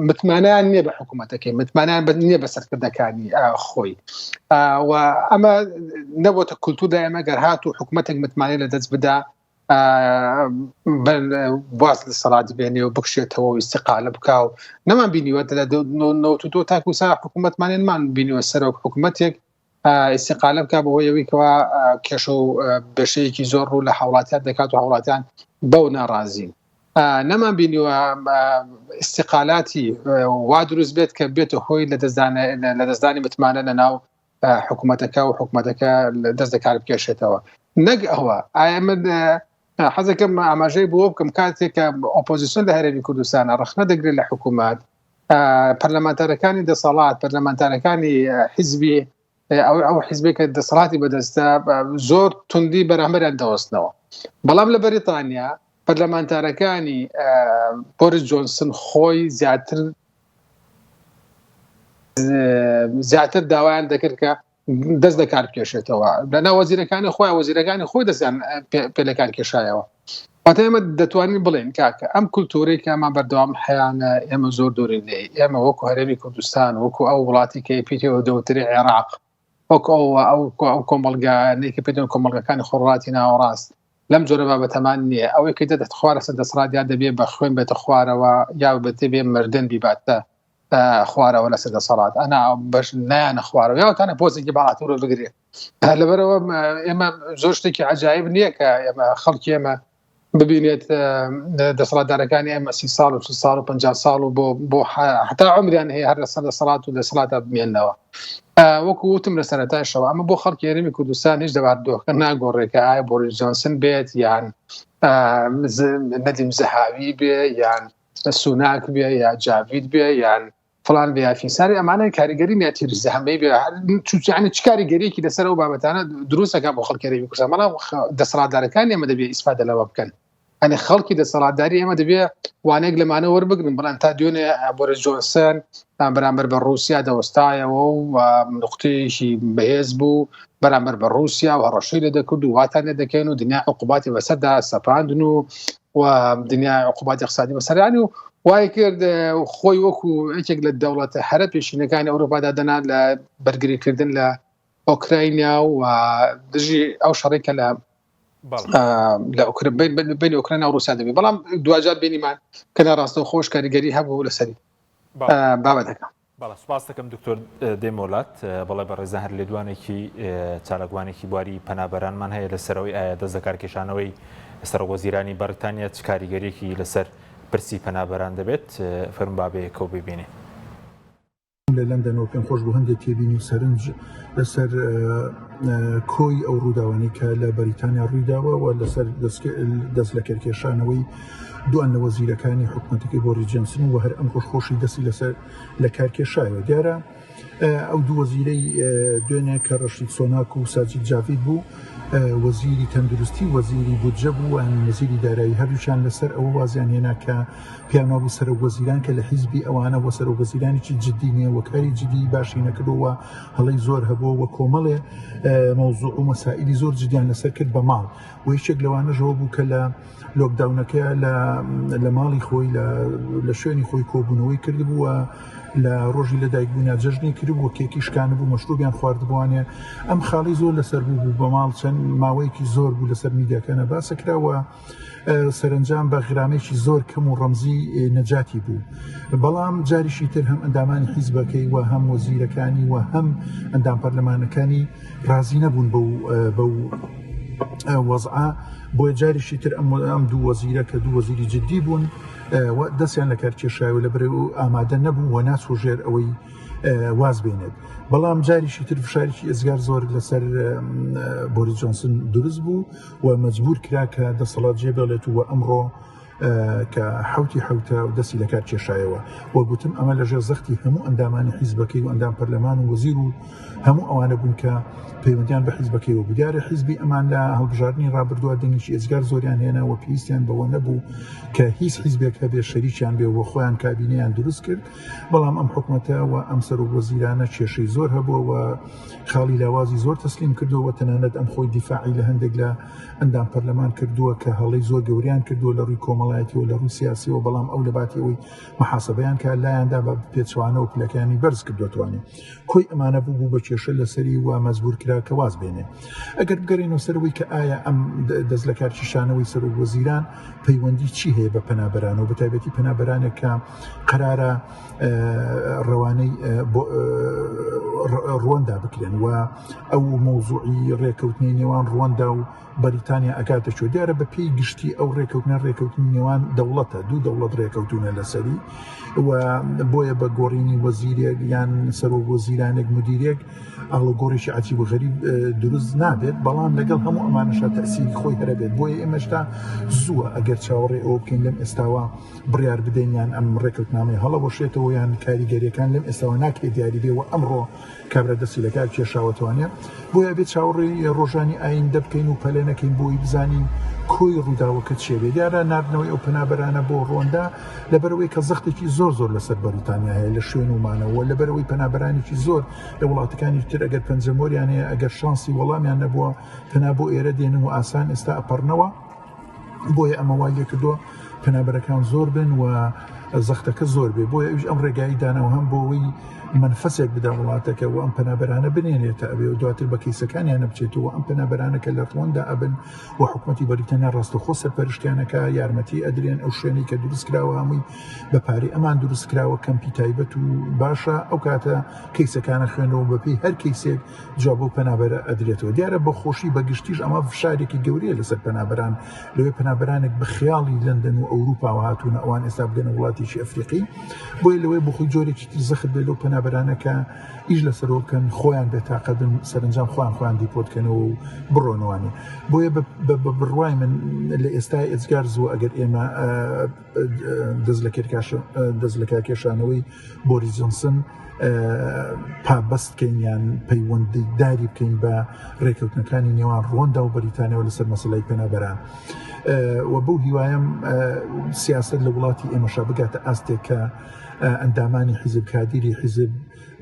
متمانیان نییە بە حکوومەتەکەی متمانیان نییە بە سەرکردەکانی خۆی و ئەمە نەبووتە کولتوردا ئێمە گەر هات و حکوومەتێک متمانەی لە دەست بدا باز لە سەڵات بێنێ و بکشێتەوە و ئیستیقالە بکا و نەمان بینیوە لە 92 تاکو سا حکوومەتمانێنمان بینیوە سەرۆک حکوومەتێک ئیستیقالە بکە بەهۆی ئەوەی کەوا کێشە و بەشەیەکی زۆر ڕوو لە هاوڵاتیان دەکات و هاوڵاتیان بەو ناڕازین نەمان بینیوە ئیستیقالاتی وا دروست بێت کە بێتە هۆی لە دەستدانی متمانە لە ناو حکوومەتەکە و حکوومەتەکە دەست دەکار بکێشێتەوە نەک ئەوە ئەمە حەزەکەم ئاماژەی بۆ بکەم کاتێک کە ئۆپۆزیسیۆن لە هەرێمی کوردستانە ڕەخنە دەگرێت لە حکوومەت پەرلەمانتارەکانی دەسەڵات پەرلەمانتارەکانی حیزبی ئەو حیزبێکە دەسەڵاتی بەدەستە زۆر توندی بەرامبەریان دەوەستنەوە بەڵام لە بەریتانیا پەرلەمانتارەکانی بۆریس جۆنسن خۆی زیاتر داوایان دەکرد کە دەست دەکار بکێشێتەوە لەنا وەزیرەکانی خۆی دەستیان پێلەکار کێشایەوە واتە ئێمە دەتوانین بڵێن کاکە ئەم کولتورەی کە ئەمان بەردەوام حیانە ئێمە زۆر دوورین لێ ئێمە وەکو هەرێمی کوردستان وەکو ئەو وڵاتی کە پێیەوە دەوتری عێراق وەکو ئەو کۆمەڵگانەی کە پێدەن کۆمەڵگەکانی خۆڕاتی ناوەڕاست لەم جۆرە بابەتەمان نییە ئەوەی کە دەدەت خوارە سەر دەسەڵات یا دەبێت بە خوێن بێتە خوارەوە یا بێتە بێ مردن بیباتە خوارەوە لەسەر دەسەڵات ئەنا بەش نیانە خوارەوە یاوەتانە پۆزێکی باڵاتورە بگرێت لەبەرەوە ئێمە زۆر شتێکی عەجایب نییە کە ئێمە خەڵکی ئێمە ببینێت دەسەڵاتدارەکانی ئێمە 30 ساڵ و 40 ساڵ و 50 ساڵ و بۆ حتا عمریان هەیە هەر لەسەر دەسەڵات و دەسەڵاتە بمێننەوە وەکو وتم لە سەرەتایشەوە ئەمە بۆ خەڵکی هەرێمی کوردستان هیچ دەباردۆخەکە ناگۆڕێکە ئایا بۆریس جۆنسن بێت یان نەدیم زەهاوی بێ یان سوناک بێ یا جاوید بێ یان فلان بێ یا فیساری ئەمانە کاریگەری نێتیری زەحمەی بێ یعنی چ کاریگەریەکی لەسەر ئەو بابەتانە دروستەکە بۆ خەڵکی هەرێمی کوردستان بەڵام دەسەڵاتدارەکانی ئێمە دەبێت ئیسفادە لەوە بکەن ئەنی خەڵکی دەسەڵاتداری ئێمە دەبێت وانەیەک لەمانە وەربگرن بەڵام تا دوێنێ بۆرس جۆنسن بەرامبەر بە رووسیا دەوەستایەوە و نقطەیەکی بەهێز بوو بەرامبەر بە رووسیا و هەڕەشەی لە دەکرد و واتان لێ دەکەین و دنیا عقوباتی بەسەردا سەپاندن و دنیا عقوباتی اقتصادی بەسەریانی و وای کرد خۆی وەکو یەکێک لە دەوڵەتە هەرە پێشینەکانی ئەوروپادا دەنا لە بەرگریکردن لە ئۆکراینیا و دژی ئەو شەڕێکە لە بین ئۆکراینیا و رووسیا دەبێت بەڵام دوجار بینیمان کە ڕاستەوە خۆش کاریگەری هەبوو لەسەری بابەتەکە. باڵا سوپاس دەکەم دکتۆر دێمۆلات بەڵێ بە ڕێزە هەر لێدوانێکی چالاکوانێکی بواری پەنابەرانمان هەیە لەسەرەوەی ئایا دەست لە کارکێشانەوەی سەرۆکوەزیرانی بەریتانیا چ کاریگەریەکی لەسەر پرسی پەنابەران دەبێت فەرموو بابەیەکەوە ببینێ. لە لەندەنەوە پێم خۆش بۆ هەندێک تێبینی و سەرنج لەسەر کۆی ئەو ڕووداوانی کە لە بەریتانیا ڕوویداوە و لەسەر دەست لە کێرکێشانەوەی دوان لە وەزیرەکانی حکوومەتەکەی بۆریس جۆنسن و هەر ئەم خۆشخۆشی دەستی لەسەر لە کارکێشایەوە دیارە ئەو دوو وەزیرەی دوێنێ کە ڕەشید سۆناک و ساجید جاوید بوو وەزیری تەندروستی وەزیری بودجە بوو وەزیری دارایی هەردووشان لەسەر ئەوە وازیان هێنا کە پیانوا بوو سەرۆکوەزیران کە لە حیزبی ئەوانە بۆ سەرۆکوەزیرانێکی جددی نییە و کاری جددی باشی نەکردەوە هەڵەی زۆر هەبوو و کۆمەڵێ مەوزوع و مەسائلی زۆر جددیان لەسەر کرد بە ماڵ و یەکێک لەوانەژەوە بوو کە لە لۆکداونەکە لە ماڵی خۆی لە شوێنی خۆی کۆبوونەوەی کردبووە لە ڕۆژی لەدایکبوونا جەژنی کردبوو کێکی شکانە بوو مەشروبیان خواردبووانێ ئەم خاڵی زۆر لەسەر بوو بە ماڵ چەند ماوەیەکی زۆر بوو لەسەر میدیاکانە باسەکراوە سەرنجام بە غرامێکی زۆر کەم و ڕەمزی نەجاتی بوو بەڵام جاریشی تر هەم ئەندامانی حیزبەکەی و هەم وەزیرەکانی و هەم ئەندام پەرلەمانەکانی رازی نەبوون بەو وەزعە بۆ جاریشی تر ئەم دوو وەزیرە کە دوو وەزیری جددی بوون دەستیان لە کارکێشایەوە لەبەر ئامادە نەبوو و ناسۆژێر ئەوەی واز بێنێت بەڵام جاریشی تر فشارێکی ئێزگار زۆر لەسەر بۆریس جۆنسن دروست بوو و مەجبور کرا کە دەسەڵات جێبێڵێت و ئەمڕۆ کە حوتە و دەستی لە کارکێشایەوە و گوتم ئەمە لەژێر زەختی هەموو ئەندامانی حیزبەکەی و ئەندام پەرلەمان و وەزیر و هەموو ئەوانە بوون کە پەیوەندیان بە حیزبەکەیەوە بوو دیارە حیزبی ئەمان لە هەڵبژاردننی ڕابردووە دەنگێکی ئێزگار زۆریان هێنا و پێویستیان بەوە نەبوو کە هیچ حیزبێک هەبێ شەریکیان بێ و خۆیان کابینەیان دروست کرد بەڵام ئەم حکوومەتە و ئەم سەرۆکوەزیرانە کێشەی زۆر هەبووە و خاڵی لاوازی زۆر تەسلیم کردووە تەنانەت ئەم خۆی دیفاعی لە هەندێک لە ئەندام پەرلەمان کردووە کە هەڵەی زۆر گەوریان کردووە لە ڕووی کۆمەڵایەتی و لە ڕووی سیاسیەوە بەڵام ئەو لە باتیەوەی محاسبەیان کە لایەندا بە پێچوانە و پلەکانی بەرز کردوتوانێ کۆی ئەمانە بوو بە کێشە لەسەری و مەجبور کرا کە واز بێنێ ئەگەر بگەڕێنەوە سەرەوەی کە ئایا ئەم دەست لە کارکێشانەوەی سەرۆکوەزیران پەیوەندی چی هەیە بە پەنابەرانەوە بەتایبەتی پەنابەرانێک کە قەرارە ڕەوانەی ڕواندا بکرێن و ئەو مۆزوعی ڕێکەوتنی نێوان ڕواندا و بەریتانیا ئەکاتە چۆ دیارە بە پێی گشتی ئەو ڕێکەوتنی نێوان دەوڵەتە دوو دەوڵەت ڕێکەوتونە لەسەری و بۆیە بە گۆڕینی وەزیرێک یان سەرۆکوەزیرانێک مدیرێک ئاڵۆگۆڕێکی عجیب و غەریب دروست نابێت بەڵام لەگەڵ هەموو ئەمانەشە تەسیری خۆی هەرەبێت بۆیە ئێمەشتا زووە ئەگەر چاوەڕێ ئەوە بکەین لەم ئێستاوە بڕیار بدەینیان ئەم ڕێکەوتنامەی هەڵەوەشێتەوە یان کاریگەریەکان لەم ئێستاوە ناکرێت دیاری بێ و ئەمڕۆ کابرا دەستی لە کار کێشاوەتوانێت بۆیە بێت چاوەڕێی ڕۆژانی ئایندە بکەین و پەلە نەکەین بۆی بزانین کۆی ڕووداوەکە چێبێ دیارە نردنەوەی ئەو پەنابەرانە بۆ ڕۆندا لەبەرەوەی کە زەختێکی زۆر لەسەر بەریتانیا هەیە لە شوێن ومانەوە لەبەرەوەی پەنابەرانێکی زۆر لە وڵاتەکانی تر ئەگەر پەنجەمۆریان هەیە ئەگەر شانسی وەڵامیان نەبووە پەنا بۆ ئێرە دێنن و ئاسان ئێستا ئەپەڕنەوە بۆیە ئەمە وای لێ کردووە پەنابەرەکان زۆر بن و زەختەکە زۆر بێ بۆیە ئەوش ئەم ڕێگایی داناوە هەم بۆەوەی منفەسێک بدا وڵاتەکە و ئەم پەنابەرانە بنێنێتە ئەبێ و دواتر بە کەیسەکانیان نەبچێتەوە ئەم پەنابەرانەکە لە ڕواندا ئەبن و حکوومەتی بەریتانیا ڕاستەخۆ سەرپەرشتیانەکە یارمەتی ئەدرێن ئەو شوێنی کە دروست کراوە هەمووی بە پارەی ئەمان دروست کراوە کەمپی تایبەت و باشە ئەو کاتە کەیسەکانە خوێنەوە بەپێی هەر کەیسێک جواب بۆ پەنابەرە ئەدرێتەوە دیارە بە خۆشی بەگشتیش ئەمە فشارێکی گەورەیە لەسەر پەنابەران لەوێ پەنابەرانێک بە خیاڵی لەندەن و ئەوروپا هاتوونە ئەوان ئێستا بگەنە وڵاتیشی ئەفریقی بۆیە لەوەی بۆ خۆی جۆرێکی تر زەخت بێت لەو پەنابەرانەکە ئیش لەسەرەوە بکەن خۆیان بێتاقەدن سەرنجام خۆیان دیپۆتکەنەوە و بڕۆنەوانێ بۆیە بە بڕوای من لە ئێستای ئێزگار زوو ئەگەر ئێمە دەست لە کارکێشانەوەی بۆریس جۆنسن پابەست بکەین پەیوەندی داری بکەین بە ڕێکەوتنەکانی نێوان ڕۆندا و بەریتانیاوە لەسەر مەسەلەی پەنابەران و بەو هیوایم سیاست لە وڵاتی ئێمەشا بگاتە ئاستێک کە ئەندامانی حیزب کادیری حیزب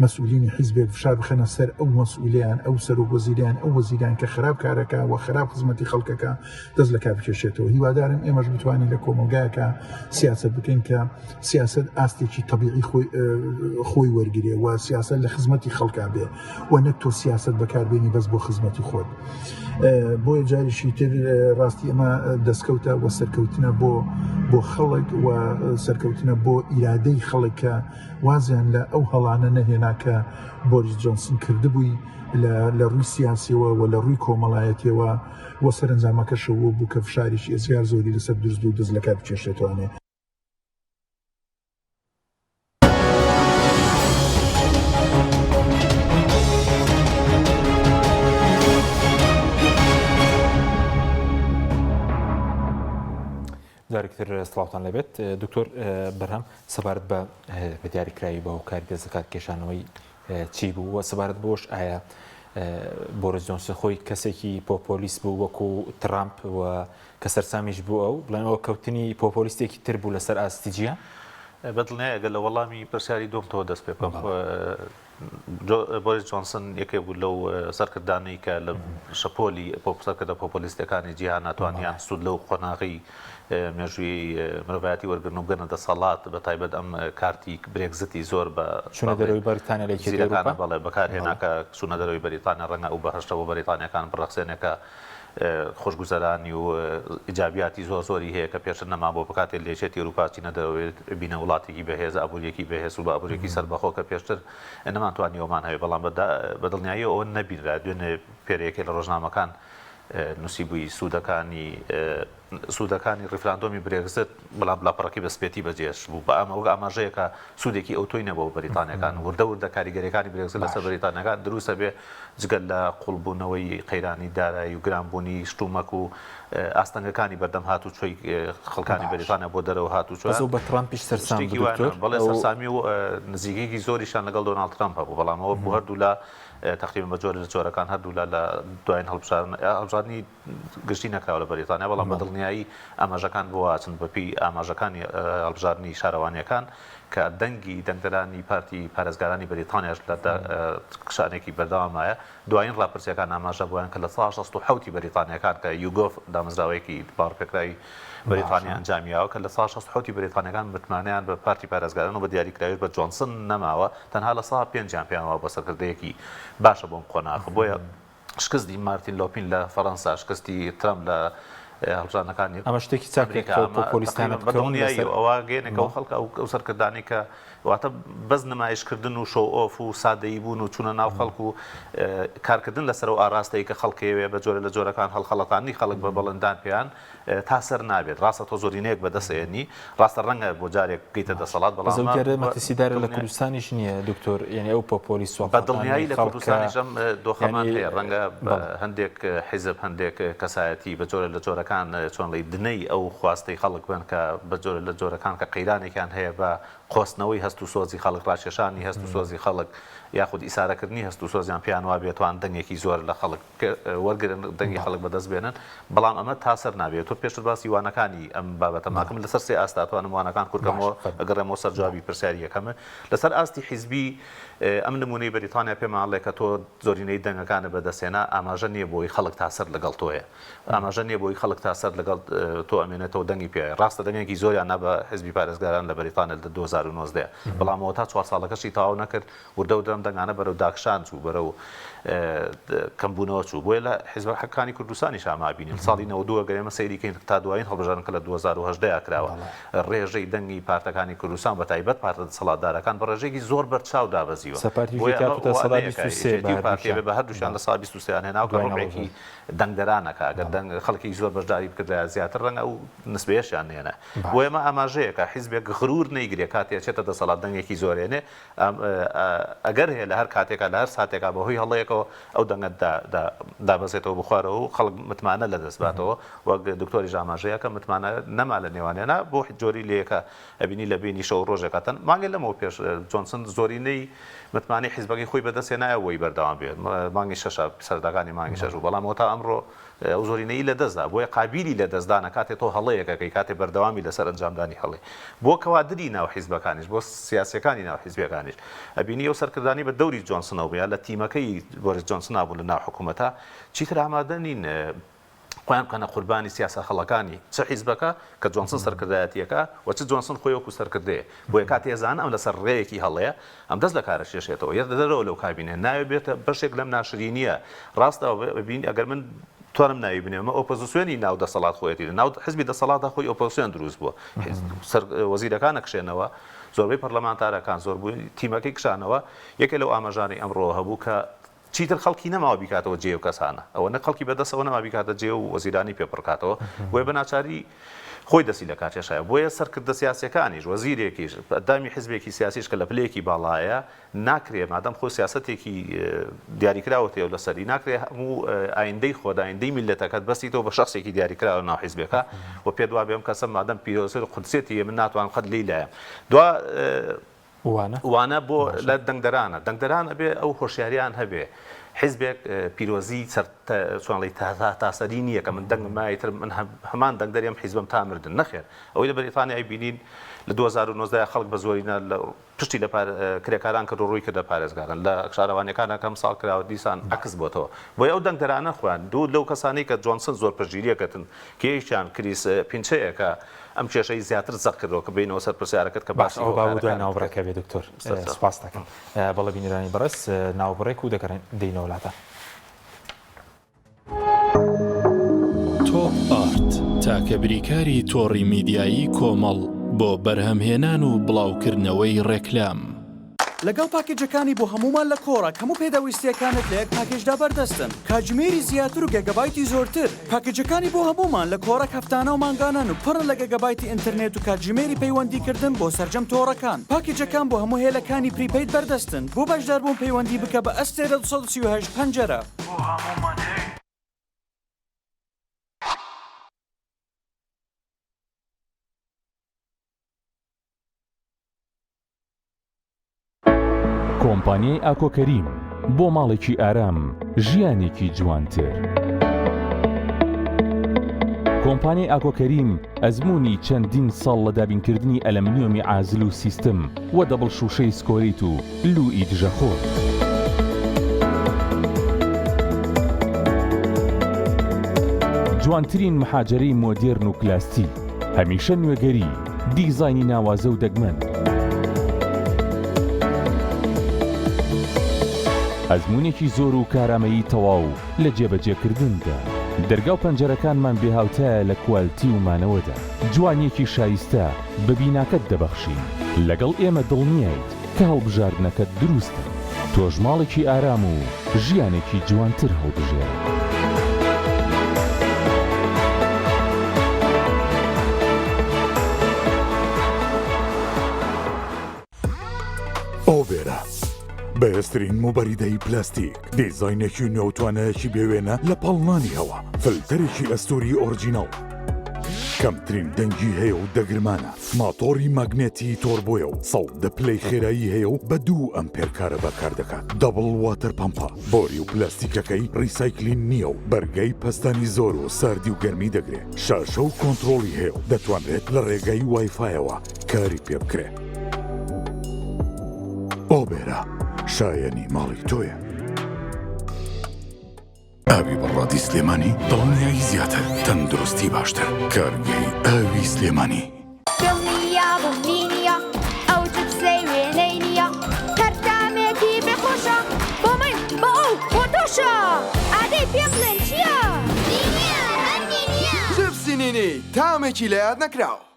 مەسئولینی حیزبێک فشار بخەنە سەر ئەو مەسئولیان ئەو سەرۆکوەزیریان ئەو وەزیران کە خراپ کارەکە و خراپ خزمەتی خەڵکەکە دەست لە کار بکێشێتەوە. هیوادارم ئێمەش بتوانین لە کۆمەلگایەکە سیاست بکەین کە سیاست ئاستێکی تەبیعی خۆی وەرگێ و سیاست لە خزمەتی خەڵکا بێ و نەک تۆ سیاست بەکاربێنی بەس بۆ خزمەتی خۆت. بۆیە جاریشی تر ڕاستی ئەمە دەستکەوتە و سەرکەوتنە بۆ خەڵک و سەرکەوتنە بۆ ئیرادەی خەڵکە وازیان لە ئەو هەڵانە نەهێنا کە بۆریس جۆنسن کردبووی لە ڕووی سیاسیەوە و لە ڕووی کۆمەڵایەتیەوە و سەرنجامەکەشەوە بوو کە فشاریشی ئێزگار زۆری لەسەر دروست بوو دەست لە کار بکێشێتوانێ. جارێکتر سڵاوتان لەبێت دکتۆر بەرهەم سەبارەت بە دیاریکراوی بە هۆکاری دەست لە کار کێشانەوەی چی بوو و سەبارەت بۆش ئایا بۆریس جۆنسن خۆی کەسێکی پۆپۆلیس بوو وەکو ترامپ و کە سەرسامیش بوو ئەو بڵێنەوە کەوتنی پۆپۆلیستێکی تر بوو لەسەر ئاستی جیهان؟ بەدڵنیایە ئەگەر لە وەڵامی پرسیاری دومتەوە دەست پێ بکەم. بۆریس جۆنسن یەکێک بوو لەو سەرکردانەی کە لە شەپۆلی سەرکردە پۆپۆلیستەکانی جیهان ناتوانیان سوود لەو قۆناغی مێژووی مرۆڤایەتی وەرگرن و بگەنە دەسەڵات بە تایبەت ئەم کارتی برێگزتی زۆر بە چونە دەرەوەی بەریتانیا لە زیرەکانە بەڵێ بەکارهێناکە چونە دەرەوەی بەریتانیا ڕەنگە ئەو بەهەشتەوە بەریتانیەکان بڕەخسێنێکە خۆشگوزەرانی و ئیجابیاتی زۆری هەیە کە پێشتر نەما بۆ بکاتێ لێچێتی ئەوروپا چینە دەرەوەی بینە وڵاتێکی بەهێز ئابوووریەکی بەهێز و بە ئابوووریەکی سەربەخۆ کە پێشتر نەمانتوانیەوەمان هەیە بەڵام بەدڵنیایی ئەوە نەبیررا دوێنێ پێرەیەکی لە ڕۆژنامەکان نووسیبووی سوودەکانی ڕیفراندۆمی برێگزت بەڵام لاپەڕەکەی بەسپێتی بەجێش بوو بە ئەمە ئاماژەیەکە سوودێکی ئەوتۆی نەبوو بەریتانیەکان وردە کاریگەریەکانی برێگزت لەسەر بەریتانیەکان دروستە بێ جگەل لە قوڵبوونەوەی قەیرانی دارایی و گرانبوونی شتومەک و ئاستەنگەکانی بەردەم هاتوچۆی خەڵکانی بەریتانیا بۆ دەرەوە هاتوچۆ بە ترامپیش سەرسام بەڵێ سەرسامی و نزیکێکی زۆریشان لەگەڵ دۆناڵد ترامپ هەبوو بەڵامەوە بۆ هەردوو لە تقریبا بە جۆرە جۆرەکان هەردوو لە دوایین هەڵبژاردننی گشتی نەکراوە لە بەریتانیا بەڵام بەدڵنیایی ئاماژەکان بۆ واچن بەپی ئاماژەکانی هەڵبژاردننی شارەوانیەکان کە دەنگدەرانی پارتی پارێزگارانی بەریتانیاش لە شانێکی بەردەوامایە دوایین ڕاپرسیەکان ئاماژە بوویان کە لە 1960 بەریتانیەکان کە یوگۆف دامەزراوەیەکی باڕپێکراوی بەریتانیا ئەنجامیاوە کە لە 1960 بەریتانیەکان متمانیان بە پارتی پارێزگاران و بە دیاریکراوی بە جۆنسن نەماوە تەنها لە ساڵ 5 پێیانەوە بە سەرکردەیەکی باشە بۆم قۆناغ بۆیە شکستی مارتین لۆپین لە فەڕەنسا شکستی ترامپ لە هەڵبژاردنەکانی ئەمە شتێکی چاکێک پۆپۆلیستانە بەدڵنیایی ئەوە گەیەنێکە ئەو خەڵکە ئەو سەرکردانی کە واتە بەس نمایشکردن و شۆ ئۆف و سادەیی بوون و چوونە ناو خەڵک و کارکردن لەسەر و ئاراستەی کە خەڵکەوێ بە جۆرە لە جۆرەکان هەڵخەڵەتانی خەڵک بە بەڵندان پێیان تا سەر نابێت ڕاستە تۆ زۆرینەیەک بەدەستێنی ڕاستە ڕەنگە بۆ جارێک گەیتە دەسەڵات بەڵام مەترسیدارە لە کوردستانیش نییە دکتۆر یعنی ئەو پۆپۆلیس بەدڵنیایی لە کوردستانیشم دۆخەمان هەیە ڕەنگە هەندێک حیزب هەندێک کەسایەتی بە جۆرە لە جۆرەکان چۆن ڵی دنەی ئەو خواستەی خەڵک بن کە بە جۆرە لە جۆرەکان کە قەیرانێکیان هەیە بە قۆستنەوەی هەست و سۆزی خەڵک ڕاشێشانی هەست و سۆزی خەڵک یاخود ئیسارەکردنی هەست و سۆزیان پیان وا بێتوان دەنگێکی زۆر لە خەڵک وەرگرن دەنگی خەڵک بەدەست بێنن بەڵام ئەمە تاسەر نابێت تۆ پێشتر باسی وانەکانی ئەم بابەتە ماکەم لەسەر سێ ئاستاتوانم وانەکان کورکەمەوە ئەگەڕێمەوە سەر جوابی پرسیاری یەکەمە لەسەر ئاستی حیزبی ئەم نمونەی بەریتانیا پێماڵێ کە تۆ زۆرینەی دەنگەکانە بەدەستێنا ئاماژە نییە بۆی خەڵک تاسەر لەگەڵ تۆیە ئاماژە نییە بۆی خەڵک تاسەر لەگەڵ تۆ ئەمێنێتەوە دەنگی پێ ڕاستە دەنگێکی زۆریان نە بە حیزبی پارێزگاران لە بەریتانیا لە 2019 بەڵامەوە تا 4 ساڵەکەشی تاوا نەکرد وردە و درەم دەنگانە بەرەو داکشان چوو بەرەو کەمبوونەوە چوو بۆیە لە حیزب حەقانی کوردستانی شامابینی ساڵی 92 گەرێمە سەیریکەین تا دوایین هەڵبژاردن کە لە 2018 کراوە ڕێژەی دەنگی پارتەکانی کوردستان بە تایبەت پارتە دەسەڵاتدارەکان بە ڕێژێکی زۆر بەرچاو دابەزیوە بە هەردووشیان لە ساڵ 23 هێناو کە ڕۆژێکی دەنگدەرانەکە ئەگەر خەڵکی زۆر بەشداری بکردە زیاتر ڕەنگە و نسبەیەشیان نێنە بۆ ئێمە ئاماژەیەکە حیزبێک غرور نەیگرێ کاتێ چێتە دەسەڵات دەنگێکی زۆرێنێ ئەگەر هەیە لە هەر کاتێکا لە هەر ساتێکا بەهۆی هەڵەیەکەوە ئەو دەنگە دابەزێتەوە بخوارەوە و خەڵک متمانە لە دەستباتەوە وەک دکتۆری ژاماژەیە کە متمانە نەما لە نێوانێنە بۆ جۆری لەیەکە ئەبینی لە بینی شەو ڕۆژێکاتەن مانگە لەمەوە پێش جۆنسن زۆرینەی متمانی حیزبەکەی خۆی بەدەستێنایە وەی بەردەوام بێت مانگی شەش سەردەکانی مانگی شەش و بەڵامەوە تا ئەمڕۆ ئەو زۆرینەی لە دەستدا بۆیە قابیلی لە دەستدانە کاتێک تۆ هەڵەیەکەکەی کاتێ بەردەوامی لەسەر ئەنجامدانی هەڵێ بۆ کەوادری ناو حیزبەکانیش بۆ سیاسەکانی ناو حیزبەکانیش ئەبینی ئەو سەرکردانی بە دەوری جۆنسنەوە بیا لە تیمەکەی بۆریس جۆنسن بوو لە ناو حکوومەتە چیتر ئامادە نین خۆیان بکەنە قوربانی سیاسە خەڵەکانی چ حیزبەکە کە جۆنسن سەرکردایەتیەکە و چ جۆنسن خۆی وەکو سەرکردەیە بۆیە کات ێزان ئەم لەسەر ڕێیەکی هەڵەیە ئەم دەست لە کارە شێشێتەوە یە دەرەوە لەو کابینێ ناوێ بێتە بەشێک لەم ناشرینیە ڕاستەوە ببین ئەگەر من توانم ناوی بنێمە ئۆپۆزیسیۆنی ناو دەسەڵات خۆیەتی ناو حزبی دەسەڵاتە خۆی ئۆپۆزیسیۆن دروست بووە وەزیرەکانە کشێنەوە زۆربەی پەرلەمانتارەکان زۆربووی تیمەکەی کشانەوە یەکێ لەو ئاماژانی ئەمڕۆ هەبوو کە چیتر خەڵکی نەماوە بیکاتەوە جێ و کەسانە ئەوە نە خەڵکی بەدەستەوە نەما بیکاتە جێ و وەزیرانی پێپڕکاتەوە بۆیە بە ناچاری خۆی دەسی لە کاتێشایە بۆیە سەرکردە سیاسەکانیش وەزیرێکیش دامی حزبێکی سیاسیش کە لە پلەیەکی باڵایە ناکرێ مادەم خۆ سیاسەتێکی دیاریکراوەتەوە لەسەری ناکرێ هەموو ئایندەی خۆدا ئایندەی میلەتەکەت بەستیتەوە بە شخصێکی دیاریکراوە ناو حیزبەکە و پێ دوا بێم کەسە مادەم پیرۆزر قودسێتی من ناتوان قەت لیلایە دوا وانە بۆ لە دەنگدەرانە ئەبێ ئەو هۆشیاریان هەبێ حیزبێک پیرۆزی چۆنڵی تاسەری نییە کە من دەنگم مایتر من هەمان دەنگدەریم حیزبم تا مردن نەخێر ئەوەی لە بەریتانیای بینین لە 2009 خەڵک بە زۆرینە لە پشتی لە کرێکاران کە ڕووی کردە پارێزگارن لە شارەوانەکانە کەم ساڵ کراوە دیسان عکس بۆتەوە بۆی ئەو دەنگدەرانە خوان دوو لەو کەسانی کە جۆنسن زۆر پەژگیریەکەتن کێیشیان کریس پینچەیە کە ئەم کێشەی زیاتر زەق کردەوە کە بینەوە سەر پرسیارەکەت کە باسی ئەو دوای ناوبڕێکە بێ دکتۆر سپاس دەکەم بەڵێ بینیرانی بەڕێز ناوبڕێک و دەینەوە وڵاتە تۆپ ئارت تاکە بریکاری تۆڕی میدیایی کۆمەڵ بۆ بەرهەمهێنان و بڵاوکردنەوەی ڕێکلام لەگەڵ پاکێجەکانی بۆ هەمومان لە کۆڕە هەموو پێداویستیەکانت لە یەک پاکێجدا بەردەستن کاتژمێری زیاتر و گەگەبایتی زۆرتر پاکێجەکانی بۆ هەمومان لە کۆڕە هەفتانە و مانگانن و پڕ لە گەگەبایتی ئینتەرنێت و کاتژمێری پەیوەندیکردن بۆ سەرجەم تۆڕەکان پاکێجەکان بۆ هەموو هێلەکانی پریپەید بەردەستن بۆ بەشداربوون پەیوەندی بکە بە ئەستێرە 238 پەنجەرە بۆ هەمومان کۆمپانیای ئاکۆکەریم بۆ ماڵێکی ئارام ژیانێکی جوانتر. کۆمپانیای ئاکۆکەریم ئەزمموی چەندین ساڵ لە دابینکردنی ئەلەمنیۆمی ئازل و سیستم و دەبڵ شوشەی سکۆریت و لوئی دژەخۆر. جوانترین مەحاجەرەی مۆدێرن و کلاستی هەمیشە نوێگەری دیزاینی ناوازە و دەگمەن. ئەزمونێکی زۆر و کارامەیی تەواو لە جێبەجێکردندا دەرگا و پەنجەرەکانمان بێهاوتایە لە کوالتی و مانەوەدا جوانیەکی شایستە بە بیناکەت دەبەخشین لەگەڵ ئێمە دڵنیایت کە هەڵبژاردنەکەت دروستە تۆش ماڵێکی ئارام و ژیانێکی جوانتر هەڵبژێرە. ئۆڤێرە بەهێزترین موبەریدەی پلاستیک دیزاینێکی نێوتوانەیەکی بێوێنە لە پاڵنانی هەوا فلتەرێکی ئەستۆری ئۆرجینەڵ کەمترین دەنگی هەیە و دەگرمانە ماتۆری ماگنێتی تۆربۆیە و 100 پلەی خێرایی هەیە و بە 2 ئەمپێر کارە بەکار دەکات دەبڵ واتەر پەمپە بۆری و پلاستیکەکەی ڕیسایکلین نییە و بەرگەی پەستانی زۆر و ساردی و گەرمی دەگرێت شاشە و کۆنتڕۆڵی هەیە و دەتوانرێت لە ڕێگەی وایفایەوە کاری پێ بکرێت. ئۆبێرە شایەنی ماڵی تۆیە. ئاوی بەڕادی سلێمانی دڵنیایی زیاتر تەندروستی باشتر کارگەی ئاوی سلێمانی دڵنیا بوونینیە ئەو جبسەی وێنەی نییە هەرتامێکی بخۆشە بۆ من بۆ ئەو بۆ تۆشە ئادەی پێ بڵێن چییە؟ جبسی نینی تامێکی لە یاد نەکراوە.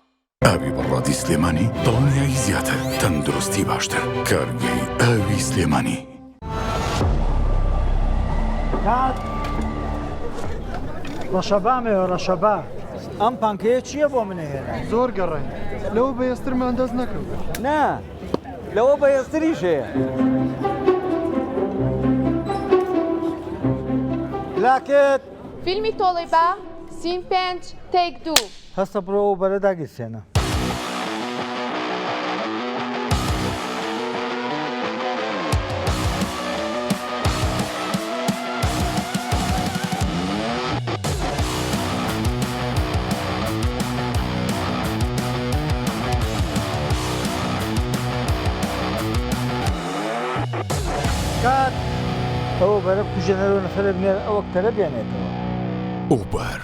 ئاوی بەڕادی سلێمانی دڵنیایی زیاتر تەندروستی باشتر کارگەی ئاوی سلێمانی. ڕەشەبامێ ڕەشەبا ئەم پانکەیە چییە بۆ منەهێنا؟ زۆر گەڕێن لەوە بەهێزترمان دەست نەکەوت. نا لەوە بەهێزتریش هەیە. لاکێت فیلمی تۆڵی بە سیم 5 تێک 2 هەستە بڕۆ و بەرە داگیرسێنە. ژێنەرۆ نەفرە بنێر ئەو وەکتەرە بێنێتەوە. ئوبەر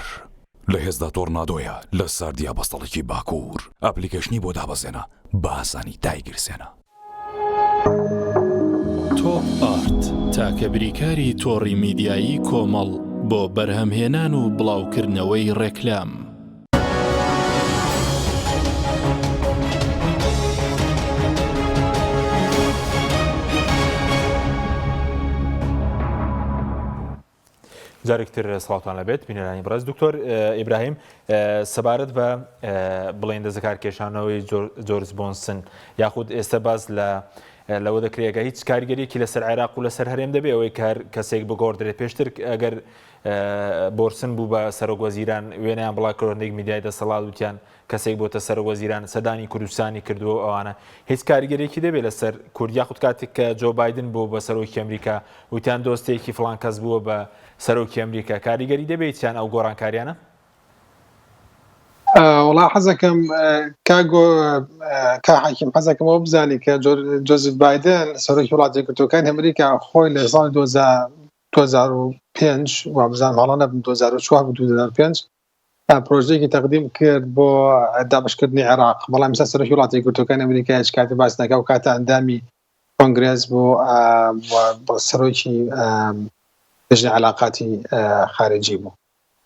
لە هێزدا تۆرنادۆیە لە ساردیا بەستەڵێکی باکوور ئەپلیکەشنی بۆ دابەزێنە بە ئاسانی دایگرسێنە. تۆپ ئارت تاکە بریکاری تۆڕی میدیایی کۆمەڵ بۆ بەرهەمهێنان و بڵاوکردنەوەی ڕێکلام. جارێکتر سڵاوتان لەبێت بینەرانی بەڕێز دکتۆر ئیبراهیم سەبارەت بە بڵێن دەستکارکێشانەوەی جۆرج بۆنسن یاخود ئێستا باز لەوە دەکرێگە هیچ کاریگەریەکی لەسەر عێراق و لەسەر هەرێم دەبێت ئەوەی کەسێک بگۆڕدرێت پێشتر ئەگەر بۆرسن بوو بە سەرۆکوەزیران وێنەیان بڵا کۆرنێک میدیای دەسەڵات وتیان کەسێک بۆتە سەرۆکوەزیران سەدانی کوردستانی کردووە ئەوانە هیچ کاریگەریەکی دەبێت لەسەر کورد یاخود کاتێک کە جۆ بایدن بوو بە سەرۆکی ئەمریکا وتیان دۆستێکی فڵان کەس بووە بە سەرۆکی ئەمریکا کاریگەری دەبێتیان ئەو گۆڕانکاریانە؟ وڵا حەزەکەم کا حاکیم حەزەکەمەوە بزانی کە جۆزف بایدن سەرۆکی وڵاتی یەکگرتووەکانی ئەمریکا خۆی لە ساڵی 2005 و بزانم هەڵانە 2004 2005 پرۆژەیەکی تەقدیم کرد بۆ دابشکردنی عێراق بەڵام ئێستا سەرۆکی وڵاتی یەکگرتووەکانی ئەمریکا هیچ کاتی باس نەکا و کاتە ئەندامی کۆنگرێس بۆ سەرۆکی لجنة علاقاتی خارجي بوو.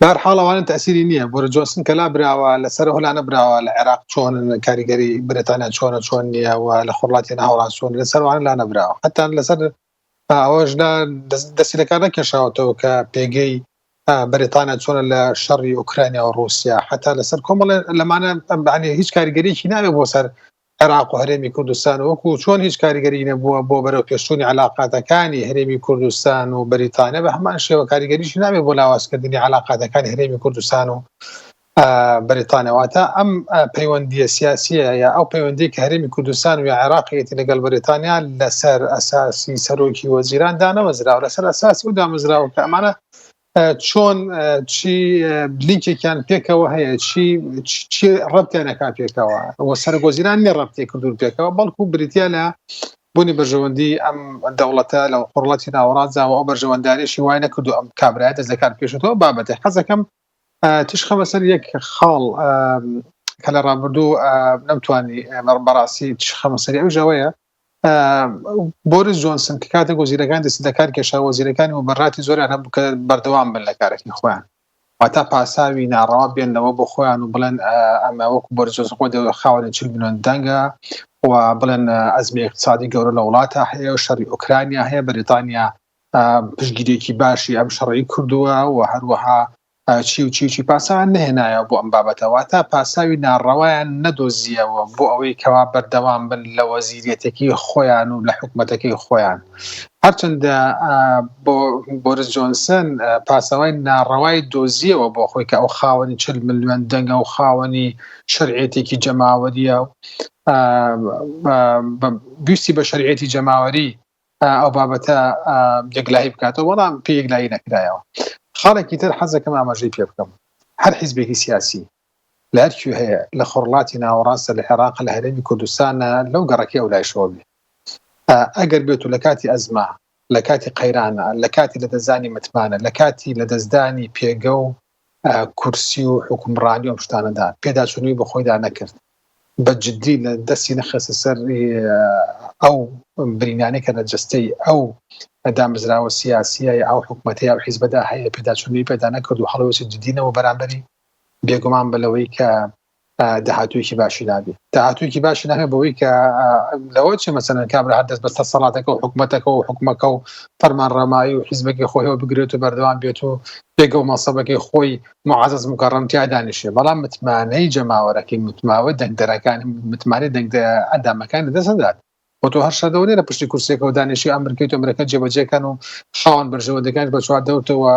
بهرحاڵ ئەوانە تەسیری نییە بۆ جۆنسن کە لا براوە لەسەر هەولانە براوە لە عێراق چۆن کاریگەری بریتانیا چۆن نییە و لە خۆڵاتی ناوەڕاست چۆن لەسەروانە لا نەبراوە حتا لەسەر ئەوەشدا دەستی لە کار نەکێشاوەتەوە کە پێگەی بریتانیا چۆنە لە شەڕی ئوکرانیا و رووسیا حتا لەسەر کۆمەڵ لەمانە هیچ کاریگەریەکی نابێت بۆ سەر عێراق و هەرێمی کوردستان وەکو چۆن هیچ کاریگەری نەبووە بۆ بەرەو پێشچوونی علاقاتەکانی هەرێمی کوردستان و بەریتانیا بە هەمان شێوە کاریگەریشی نابێت بۆ لاوازکردنی علاقاتەکانی هەرێمی کوردستان و بەریتانیاواتە ئەم پەیوەندیە سیاسیە یا ئەو پەیوەندی کە هەرێمی کوردستان و عێراقیەتی لەگەڵ بەریتانیا لەسەر ئەساسی سەرۆکی وەزیران دانەوەزراوە لەسەر ئەساسی و دامەزراوە کە ئەمانە چۆن چی لینکێکیان پێکەوە هەیە چی ڕەبتیانەکان پێکەوە وە سەرۆکوەزیران نێ ڕەبتێک کردوون پێکەوە بەڵکو بریتیا لە بوونی بەرژەوەندی ئەم دەوڵەتە لە قوڵەتی ناوەڕاستدا و ئەو بەرژەوەندداریشی وای نەکردو ئەم کابرایە دەست لە کار پێشێتەوە بابەتێ حەزەکەم تشخەمە سەر یەک خاڵ کە لە ڕابردوو نەمتوانی بەڕاستی تشخەمە سەری ئەو ژەوەیە بۆریس جۆنسن کە کاتێک وەزیرەکان دەستی لە کار کێشا وەزیرەکانی و بەڕاتی زۆریان هەبوو کە بەردەوام بن لە کارێکی خۆیان واتا پاساوی ناڕەوا بێنەوە بۆ خۆیان و بڵێن ئەمە وەکو بۆریس جۆنسن خۆی خاوەنی 40 میلیۆن دەنگە و بڵێن ئەزمی اقتصادی گەورە لە وڵاتە هەیە و شەڕی ئوکرانیا هەیە بەریتانیا پشتگیرێکی باشی ئەم شەڕی کردووە و هەروەها چی پاساویان نهێنایەوە بۆ ئەم بابەتەوە تا پاساوی ناڕەوایان نەدۆزیەوە بۆ ئەوەی کەوا بەردەوام بن لە وەزیرەتێکی خۆیان و لە حکومەتەکەی خۆیان هەرچەندە بۆ بۆریس جۆنسن پاساوای ناڕەوای دۆزیەوە بۆ خۆی کە ئەو خاوەنی 40 میلیۆن دەنگە و خاوەنی شەرعیەتێکی جەماوەریە ویستی بە شەرعیەتی جەماوەری ئەو بابەتە یەکلایی بکاتەوە بەڵام پێ یەکلایی نەکرایەوە خاڵێکی تر حەزەکەم ئاماژەی پێ بکەم هەر حیزبێکی سیاسی لە هەرکوێ هەیە لە خۆڕڵاتی ناوەڕاستە لە عێراق لە هەرێمی کوردستانە لەو گەڕەکەی ئەو لایشەوە بێ ئەگەر بێت و لە کاتی ئەزما لە کاتی قەیرانە لە کاتی لەدەستدانی متمانە لە کاتی لەدەستدانی پێگە و کورسی و حکومڕانی و شتانەدا پێداچوونی بە خۆیدا نەکرد بە جددی لە دەستی نەخستە سەر ئەو برینانەی کە لە جستەی ئەو دامەزراوە سیاسیە ئەو حکومەتەیە و حیزبەدا هەیە پێداچوونی پێدا نەکرد و هەڵەوەسی جددینەوە بەرامبەری بێگومان بەلەوەی کە داهاتوویەکی باشی نابێ داهاتوویەکی باشی نابێ بەوەی کە لەوە چێ مەسەلەن کابرا هەر دەست بەستە سەڵاتەکە و حکومەتەکە و حکومەکە و فەرمانڕەمایی و حیزبەکەی خۆیەوە بگرێت و بەردەوام بێت و پێگە و مەسەبەکەی خۆی معەزەز مکەڕەم تیا دانیشێ بەڵام متمانەی جەماوەرەکەی متماوە دەنگدەرەکانی متمانەی ئەندامەکانی دەسەدات بۆ تۆ هەر شەدەوە نێرە پشتی کورسێکەوە دانیشی ئەمریکای تۆ ئەمریکا جێبەجێکەن و خاوەن بەرژەوەندەکان بە چوار دەوتەوە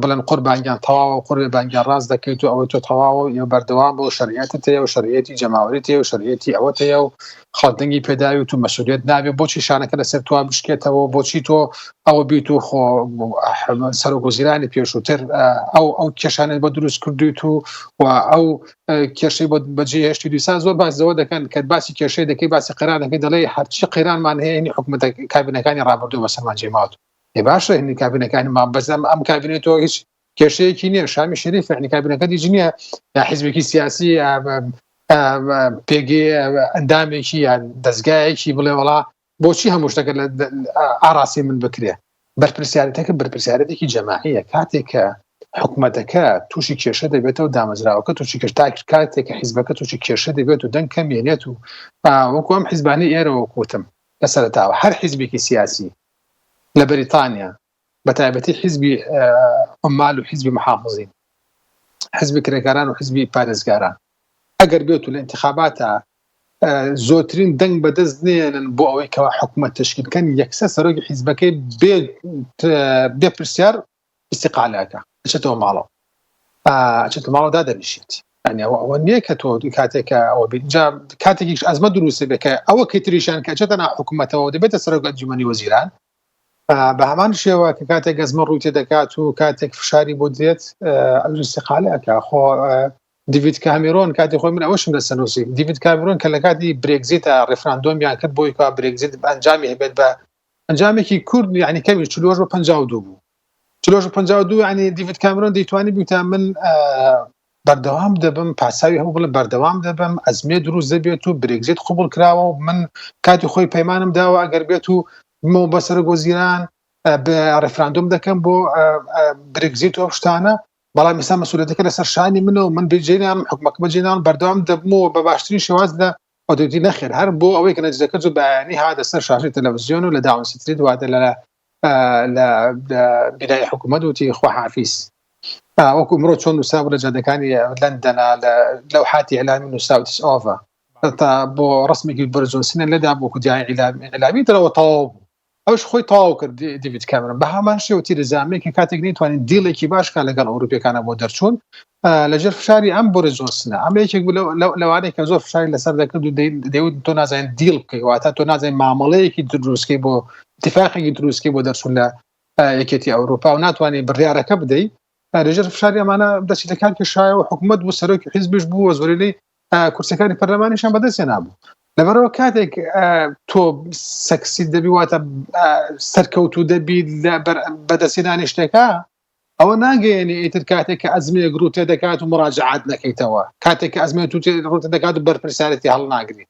بڵێن قوربانیان تەواوە و قوربانیان ڕاست دەکەیت و ئەوەی تۆ تەواوە یا بەردەوام بۆ شەریعەتت هەیە و شەریعەتی جەماوەریت هەیە و شەریعەتی ئەوەت هەیە و خەڵدەنگی پێداوی و تو مەسئولیت نابێت بۆچی شانەکە لەسەر تۆ بشکێتەوە بۆچی تۆ ئەوە بیت و خۆ سەرۆکوەزیرانی پێشووتر ئەو کێشانت بۆ دروست کردویت و ئەو کێشەی بۆ بەجێهێشتی دیسان زۆر باسەوە دەکەن کە باسی کێشەی دەکەی باسی قەیران دەکەی دەڵێ هەرچی قەیرانمان هەیە هینی حکومەتە کابینەکانی ڕابردوو بەسەرمان جێماوە باشە هێنی کابینەکانی ما بەزەم ئەم کابینێتەوە هیچ کێشەیەکی نییە شامی شەریف یعنی کابینەکە دیژ نییە یا حیزبێکی سیاسی پێگەی ئەندامێکی یان دەستگایەکی بڵێ وڵا بۆچی هەموو شتەکە لە ئاراسی من بکرێ بەرپرسیارەتەکە بەرپرسیارەتێکی جەماعیە کاتێککە حکوومەتەکە تووشی کێشە دەبێتەوە دامەزراوەکە تووشی کاتێککە حیزبەکە تووشی کێشە دەبێت و دەنگ کەمێنێت و وەکو ئەم حیزبانەی ئێرەوە کوتم لە سەرەتاوە هەر حیزبێکی سیاسی لە بەریتانیا بەتایبەتی حیزبی عمال و حیزبی محافظین حیزبی کرێکاران و حیزبی پارێزگاران ئەگەر بێت و لە انتخاباتە زۆرترین دەنگ بەدەست نێنن بۆ ئەوەی کەوا حکوومەت تشکیلکەن یەکسە سەرۆکی حیزبەکەی بێ پرسیار استیقالەکە ئەچێتەوە ماڵەوە ئەچێتە ماڵەوەدا دەنیشێت ئەوە نییە کە تۆ کاتێکە ئەوە کاتێکیش ئەزمە دروستە بێکە ئەوە کەیتریشان کە چێتە ناو حکوومەتەوە دەبێتە سەرۆک ئەنجومەنی وەزیران بە هەمان شێوە کە کاتێک ئەزمە ڕووی تێ دەکات و کاتێک فشاری بۆ دێت ئەو استیقالەکە خۆ دیڤید کامێرۆن کاتی خۆی من ئەوەشم دەسەنووسی دیڤید کامێرۆن کە لە کاتی برێگزیتە ڕێفراندۆمیان کرد بۆی کا برێگزیت ئەنجامی هەبێت بە ئەنجامێکی کورد یعنی کەمی 52 بوو 52 ینی دیڤید کامێرۆن دەیتوانی بیتە من بەردەوام دەبم پاساوی هەموو بڵێ بەردەوام دەبم ئەزمێ دروست دەبێت و برێگزیت قبول کراوە و من کاتی خۆی پەیمانم داوە ئەگەر بێت و بەسەر گۆزیران بە ڕێفراندۆم دەکەم بۆ برێگزیت و شتانە بەڵام ئێستا مەسئولیەتەکە لەسەر شانی منەوە من بێجێنام حکومەکە بەجێنان بەردەوام دەبمەوە بە باشترین شێواز لە ئۆدیۆتی نەخێر هەر بۆ ئەوەی کە نەتیجەکە زۆر بەیانی هاتە سەر شاشەی تەلەڤیزیۆن و لە داون ستریت واتە لە بیدای حکوومەت وتی خواحافیز وەکو ئەمڕۆ چۆن نووسا بوو لە جادەکانی لەندەنە لەو حاتی ئەلامی نووسا و تسئۆڤە تا بۆ ڕسمێکی بۆرس جۆنسن لەدا بۆ کودیای ئیلامی ترەوە تەواو بوو ئەوش خۆی تەواو کرد دیڤید کامێرۆن بە هەمان شێوە تیرەزامەیەکی کاتێک نەیتوانین دیڵێکی باشکە لەگەڵ ئەوروپیەکانە بۆ دەرچوون لەژێر فشاری ئەم بۆرس جۆنسنە ئەمە یەکێک لەوانەیە کە زۆر فشاری لەسەر دەکرد و دەیوت تۆ نازانین دیڵ بکەی واتە تۆ نازانین مامەڵەیەکی دروستکەی بۆ اتفاقێکی دروستکەی بۆ دەرچوون لە یەکێتی ئەوروپا و ناتوانین بڕیارەکە بدەیت لەژێر فشاری ئەمانە دەچێتە کار کێشایە و حکوومەت بوو سەرۆکی حیزبیش بوو زۆرینەی کورسەکانی پەرلەمانیشان بەدەستێ نابوو لەبەرەوە کاتێک تۆ سەکسی دەبی واتە سەرکەوتو دەبی بەدەستێنانی شتێکە ئەوە ناگەیەنی ئیتر کاتێک کە ئەزمەیەک ڕوو تێ دەکات و مراجعات نەکەیتەوە کاتێک کە ئەزمەیە ڕوو تێ دەکات و بەرپرسیارەتی هەڵ ناگری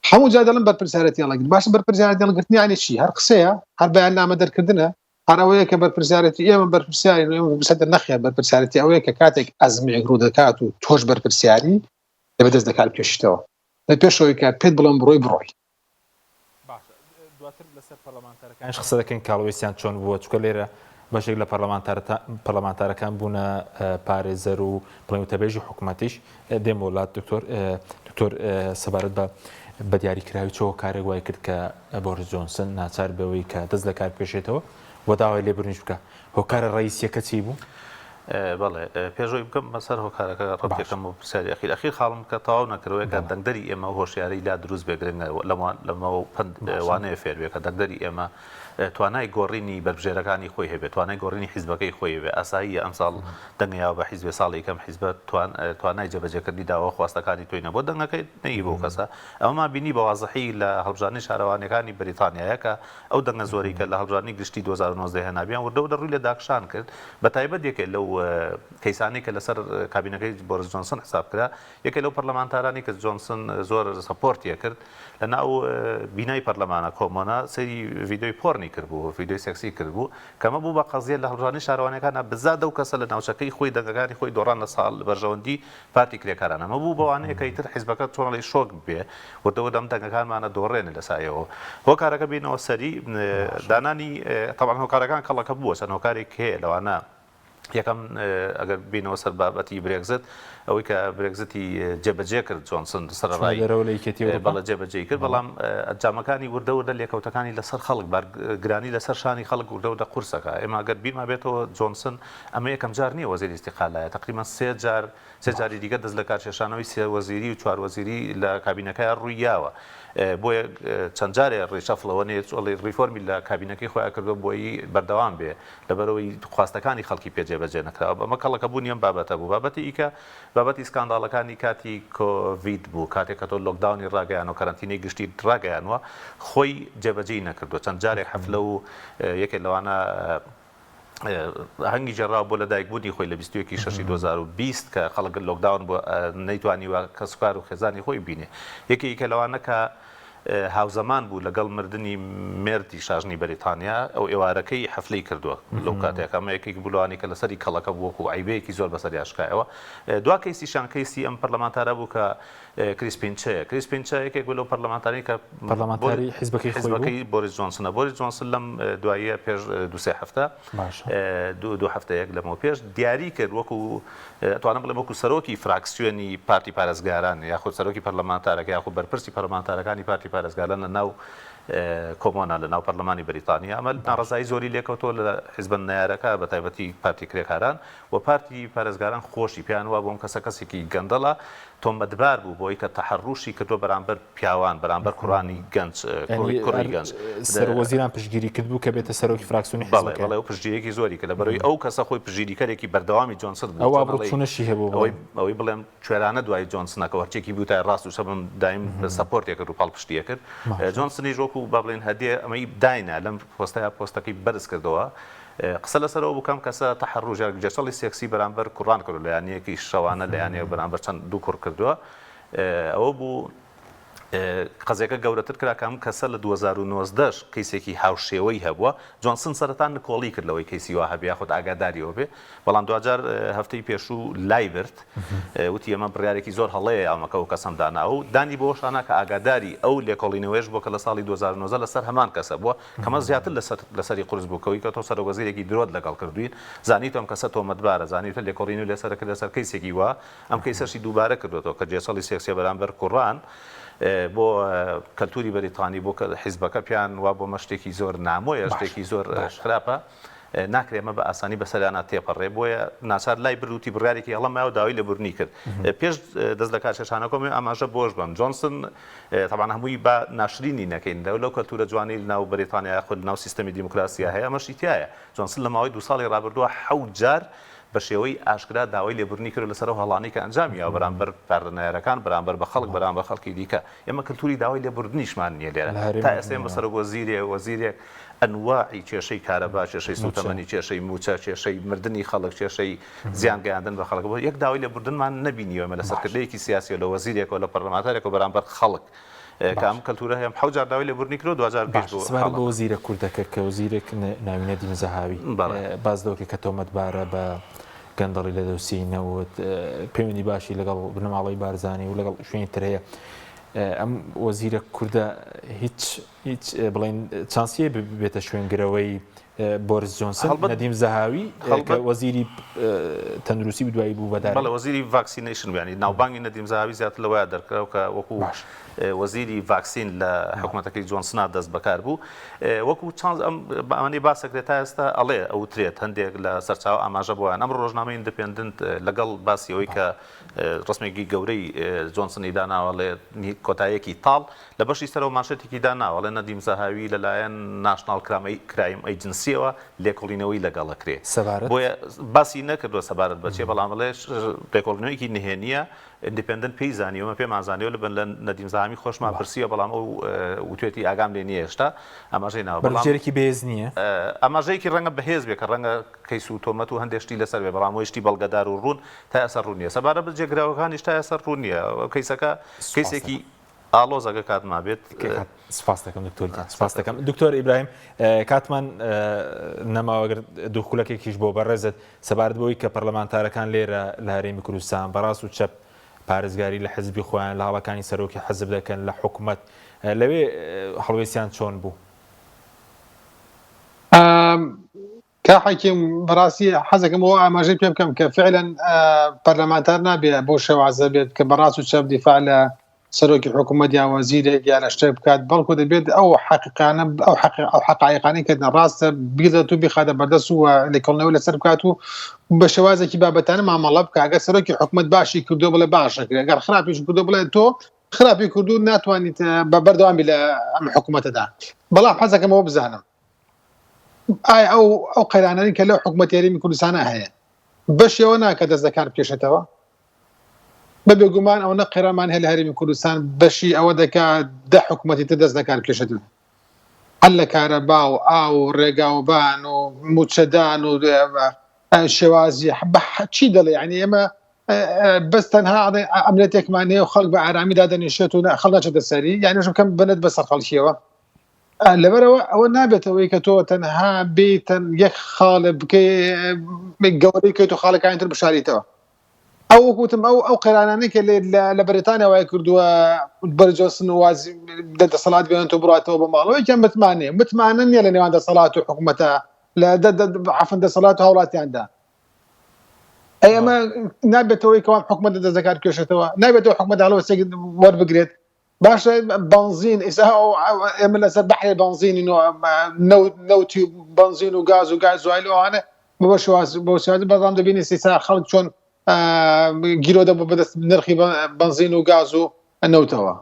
هەموو جا دەڵم بەرپرسیارەتی هەڵەگرت باشە بەرپرسیارەتی هەڵگرتنی یانی چی هەر قسەیە هەر بەیاننامە دەرکردنە هەر ئەوەیە کە بەرپرسیارەتی ئێمە بەرپرسیاری ئێمە بسەدە نەخێ بەرپرسیارەتی ئەوەیە کە کاتێک ئەزمەیەک ڕوو دەکات و تۆش بەرپرسیاری دەبێت دەست دەکات پێشتەوە لە پێشەوەی کە پێت بڵم بڕۆی دواتر لەسەر پەرلەمانتارەکانش قسە دەکەین کاڵوێسیان چۆن بووە چکە لێرە بەشێک لە پەرلەمانتارەکان بوونە پارێزەر و بڵێوتەبێژی حکوومەتیش دێم وڵات دکتۆر سەبارەت بە دیاریکراوی چۆ کارێک وای کرد کە بۆرس جۆنسن ناچار بەوەی کە دەست لە کار پێشێتەوە وە داوای لێبوردنیش بکە هۆکارە ڕئیسیەکە چی بوو؟ بەڵێ پێشۆی بکەم بەسەر هۆکارەکە ڕەبکەم و پرسیاری ئەخیر خاڵم کە تەواو نەکردەوەی کە دەنگدەری ئێمە هۆشیاری لا دروست بێگرنگە لەمەوە وانەیە فێروێ کە دەنگدەری ئێمە توانای گۆڕینی بەربژێرەکانی خۆی هەبێت توانای گۆڕینی حیزبەکەی خۆی هەبێت ئاساییە ئەمساڵ دەنگیا بە حیزبێ ساڵی یەکەم حیزبە توانای جێبەجێکردنی داوا خواستەکانی توینە بۆ دەنگەکەی نەی بۆ کەسە ئەوما بینی بە وازەحی لە هەڵبژارنی شارەوانەکانی بەریتانیایە کە ئەو دەنگە زۆری کە لە هەڵبژارنی گشتی 2019 هێنابیان وردە و دەڕووی لە داکشان کرد بە تایبەت یەکێ لەو کەیسانی کە لەسەر کابینەکەی بۆرس جۆنسن حساب کرا یەکێ لەو پەرلەمانتارانی کە جۆنسن زۆر سەپۆرتیە کرد لە ناو بینای پەرلەمانە کۆمۆنا سەری ڤیدۆی پۆرنی کردبوو ڤیدۆی سێکسی کردبوو کەمە بوو بە قەزیە لە هەڵبژارنی شارەوانەکانە بزاد و کەسە لە ناوچەکەی خۆی دەنگەکانی خۆی دۆڕان لە ساڵ بەرژەوەندی پارتی کرێکارانە ئەمە بوو بەوانەیە کە ئیتر حیزبەکە چۆنڵی شۆک بێ وردەوە دەم دەنگەکانمانە دۆڕێنە لەسایەوە هۆکارەکە بینەوە سەری دانانی تەبعاً هۆکارەکان کەڵەکە بووە چەند هۆکارێک هەیە لەوانە یەکەم ئەگەر بینەوە سەر بابەتی برێگزت ئەوەی کە برێگزتی جێبەجێ کرد جۆنسن سەرڕای بەڵە جێبەجێ کرد بەڵام ئەنجامەکانی وردەوردە لێکەوتەکانی لەسەر خەڵک گرانی لەسەر شانی خەڵک وردەوردە قورسەکە ئێمە ئەگەر بیرما بێتەوە جۆنسن ئەمە یەکەم جار نییە وەزیری استیقالایە تقریبا سێ جاری دیگە دەست لە کارکێشانەوەی سێ وەزیری و چوار وەزیری لە کابینەکەی ڕوویاوە بۆیە چەند جارێ ڕێشەفڵەوە ریفۆرمی لە کابینەکەی خۆیان کردو بۆی بەردەوام بێ لەبەرەوەی خواستەکانی خەڵکی پێجێ جێبەجێ نەکراوە بەمە کەڵەکە بوون یەم بابەتە بوو بابەتی ئیکە بابەتی سکانداڵەکانی کاتی کۆڤید بوو کاتێک کە تۆ لۆکداونی ڕاگەیانەوە کەرەنتینەی گشتی ڕاگەیانوە خۆی جێبەجێی نەکردووە چەند جارێک حەفلە و یەکێک لەوانە هەنگی جێڕاو بۆ لە دایکبوونی خۆی لە 21 2020 کە خەڵک لۆکداون بۆ نەیتوانیوە کەسوکار و خێزانی خۆی بینێ یەکێکە لەوانە کە هاوزەمان بوو لەگەڵ مردنی مێردی شاژنی بەریتانیا ئەو ئێوارەکەی حەفلەی کردووە لەو کاتێک ئەمە یەکێک بووڵوانی کە لەسەری کەڵەکە بووەکو عیبەیەکی زۆر بەسەری ئاشکایەوە دوا کەیسیشان کەیسی ئەم پەرلەمانتارە بوو کە کریسپینچە یەکێک بوو لەو پەرلەمانتاری کە پەرلەمانتاری حیزبەکەی بۆریس جۆنسنە بۆریس جۆنسن لەم دواییە پێش دوسێ هەفتە دو هەفتەیەک لەمەوە پێش دیاری کرد وەکو توانم بڵێم وەکو سەرۆکی فراکسیۆنی پارتی پارێزگاران یاخود سەرۆکی پەرلەمانتارەکە یاخود بەرپرسی پەرلەمانتارەکانی پارتی پارێزگاران لە ناو کۆمۆنا لە ناو پەرلەمانی بەریتانیا ئەمە ناڕزایی زۆری لێکەوتۆ لە حیزبە نایارەکە بە تایبەتی پارتی کرێکاران و پارتی پارێزگاران خۆشی پیان وە بۆم کەسە کەسێکی گەندەڵە تۆمەتبار بوو بۆی کە تەحەڕوشی کردو بەرامبەر پیاوان بەرامبەر کوڕانی گەنج کوڕی گەنج سەرۆکوەزیران پشتگیری کرد بوو کە بێتە سەرۆکی فراکسیۆنی حیزبەکە بەڵێ ئەو پشتگیریەکی زۆری کە لەبەرەوەی ئەو کەسە خۆی پشتگیریکەرێکی بەردەوامی جۆنسن بوو ئەو ئابڕوچوونەشی هەبوو ئەوەی بڵێم کوێرانە دوای جۆنسنەکە وەرچێکی بوو تا ڕاست و شەبم دایم سەپۆرتێک کرد و پاڵپشتیە کرد جۆنسنیش وەکو با بڵێن هەدیە ئەمەی داینە لەم پۆستەکەی بەرز کردەوە قسە لەسەرەوە بکەم کەسە تەحەڕوژێک جەسەڵی سێکسی بەرامبەر کوڕان کرد لە یانەیەکی شەوانە لە یانەیە بەرامبەر چەند دوو کوڕ کردووە ئەوە بوو قەزێکە گەورەتر کرا کە ئەم کەسە لە 2019 کەیسێکی هاوشێوەی هەبووە جۆنسن سەرەتا نکۆڵی کرد لەوەی کەیسی وا هەبێ یاخود ئاگاداریەوە بێ بەڵام دوجار هەفتەی پێشوو لای برد وتی ئەمە بڕیارێکی زۆر هەڵەیە ئەمەکە و کەسەم دانا و دانی بۆشانە کە ئاگاداری ئەو لێکۆڵینەوەش بۆ کە لە ساڵی 2019 لەسەر هەمان کەسە بووە کەمە زیاتر لەسەری قورس بووکەوەی کە تۆ سەرۆکوەزیرێکی درۆت لەگەڵ کردوین زانیت ئەم کەسە تۆمەتبارە زانیتە لێکۆڵینی لەسەرەکە لەسەر کەیسێکی وە ئەم کەیسەشی دووبارە کردوێتەوە کە جێسەڵی سێکسیە بەرامبەر کوڕان بۆ کەلتوری بەریتانی بۆ حیزبەکە پیان وا بۆ مەشتێکی زۆر نامۆیە شتێکی زۆر خراپە ناکرێمە بە ئاسانی بەسەریانە تێپەڕێ بۆیە ناچار لای بروتی بڕیارێکی هەڵەمایەوە داوای لێبوورنی کرد پێش دەست لە کارچێشانەکەم ئاماژە بۆش بن جۆنسن تەبان هەمووی بە ناشرینی نەکەین لەو کەلتورە جوانی ناو بەریتانیا خود ناو سیستەمی دیموکراسیە هەیە ئەمەشی تایە جۆنسن لە ماوەی 2 ساڵی ڕابردووە 7 جار بە شێوەی ئاشکرا داوای لێبوورنی کرد لەسەر هەڵانەی کە ئەنجامیەوە بەرامبەر پاردەنایەرەکان بەرامبەر بە خەڵک بەرامبەر خەڵکی دیکە ئێمە کەلتوری داوای لێبوردنیشمان نییە لێرە تا ئێستا ئێمە سەرۆکوەزیرێ وەزیرێک ئەنواعی کێشەی کارەبا کێشەی سوتەمەنی کێشەی موچە کێشەی مردنی خەڵک کێشەی زیان گەیاندن بە خەڵک بۆ یەک داوای لێبوردنمان نەبینیوە ئێمە لە سەرکردەیەکی سیاسی لە وەزیرێک و لە پەرلەمانتارێک و بەرامبەر خەڵک کام کەلتورە هەیە 7 جار داوای لێبوورنی کرد و 2000 پێش سوار بۆ وەزیرە کوردەکە کە وەزیرێک ناوینە دیمزەهاوی باز دەوکە کە تۆمەتبارە بە گەندەڵی لە دەوسینەوت پەیوەندی باشی لەگەڵ بنەماڵی بارزانانی و لەگەڵ شوێنی تر هەیە ئەم وەزیرە کووردە هیچ بڵێن چانسیە بێتە شوێنگرەوەی بۆریس جۆنسن نەدیم زەهاوی وەزیری تەندروستی بدوایی بوو بەدار بەڵێ وەزیری ڤاکسینەیشن یعنی ناوبانگی نەدیم زەهاوی زیاتر لەوەیە دەرکراو کە وەکو وەزیری ڤاکسین لە حکوومەتەکەی جۆنسنا دەست بەکار بوو وەکو چانس ئەمانەی باسەکرێت تا ئێستا ئەڵێ ئەوترێت هەندێک لە سەرچاو ئاماژە بووە ئەم ڕۆژنامەی ئیندپێندنت لەگەڵ باسی ئەوەی کە ڕسمێکی گەورەی جۆنسنی داناوەڵێ کۆتاییەکی تاڵ لە بەشی سەرەوە مانشێتێکی داناوەڵێ نەدیم زەهاوی لەلایەن ناشناڵ کرایم ئەیجنسیەوە لێکۆڵینەوەی لەگەڵەکرێ بۆیە باسی نەکردووە سەبارەت بەچێ بەڵام بڵێ لێکۆڵینەوەیەکی نهێنیە ئیندپێندنت پێی زانیوە پێمان زانیوە لەبن لە نەدیم زەهاوی خۆشمان پرسیە بەڵام ئەو وتوێتی ئاگام لێ نییە هێشتا ئاماژەی ناوە بەڵێرێکی بێز نییە ئاماژەیەکی ڕەنگە بەهێز بێ کە ڕەنگە کەیس و تۆمەت و هەندێشتی لەسەر بێ بەڵام وشتی بەڵگەدار و ڕوون تا ئەسەر ڕوو نییە سەبارە بجێگراوەکانیش تا ئەسەر ڕوو نییە کەیسەکە کەیسێکی ئالۆزەگە کاتما بێت سپاس دەکەم دکتۆر سپاس دەکەم دکتۆر ئیبراهیم کاتمان نەماوەگەر دووخولەکێکیش بۆ بەڕێزت سەبارەت بۆی کە پەرلەمانتارەکان لێرە لە هەرێمی کوردستان بەڕاست و چەپ پارێزگاری لە حزبی خۆیان لە هەڵەکانی سەرۆکی حزب دەکەن لە حکوومەت لەوێ هەڵوێستیان چۆن بوو کاحەکیم بەڕاستی حەزەکەمەوە ئاماژەی پێ بکەم کە فعلا پەرلەمانتار نابێت بۆ شێوازە بێت کە بەڕاست و چەپ دیفاع لە سەرۆکی حکوومەت یا وەزیرێک یا لە شتێک بکات بەڵکو دەبێت ئەو حقیقانە ئەو حقایقانەی کە ڕاستە بیڵێت و بخاتە بەردەست و لێکۆڵینەوە لەسەر بکات و بە شێوازێکی بابەتانە مامەڵە بکە ئەگەر سەرۆکی حکوومەت باشی کردو بڵێ باشەکرێت ئەگەر خراپیش کردو بڵێ تۆ خراپی کردو ناتوانیت بە بەردەوامی لە ئەم حکوومەتەدا بەڵام حەزەکەمەوە بزانم ئایا ئەو قەیرانەی کە لەو حکوومەت یاریمی کوردستانە هەیە بەشیەوە ناکە دەستەکان بکێشێتەوە بە بێگومان ئەوە قێرامان هەیە لە هەرێمی کوردستان بەشی ئەوە دەکات دە حکوومەتی تر دەستەکان کێشێتن هەر لە کارەبا و ئاو و ڕێگاوبان و موچەدان و شێوازی چی دەڵێ یعنی ئێمە بەس تەنها ئەمرێتێکمان هەیە و خەڵک بە ئارامی دادەنیشێت و خەڵ ناچێتە سەری یانیشم کەم بنێت بەسەر خەڵکیەوە لەبەرەوە ئەوە نابێتەوەی کە تۆ تەنها بێتەن یەک خاڵە بکەی گەوەری کەیت و خاڵەکانی تر بشاریتەوە ئەو وەکوتم ئەو قەرانانەی کە لە بەریتانیا وای کردووە بۆریس جۆنسن وازی دەسەڵات بێنێتەوە بڕاتەوە بە ماڵەوەی کە متمانە نییە لە نێوان دەسەڵات و حکوومەتە لە عەفەن دەسەڵات و هاوڵاتیاندا ئەمە نابێتەوەی کەوان حکوومەت دەستەکان کێشێتەوە نابێتەوە حکوومەت هەڵەوەستێک وەربگرێت باشە بنزین ئێستا ئێمە لەسەر بەحری بنزینین و نەوتی بنزین و گاز و گاز و ئایلۆوانە بۆ شێوازی بەڵام دەبینی سیسا خەڵک چۆن گیرۆ دەبوو بەدەست نرخی بنزین و گاز و نەوتەوە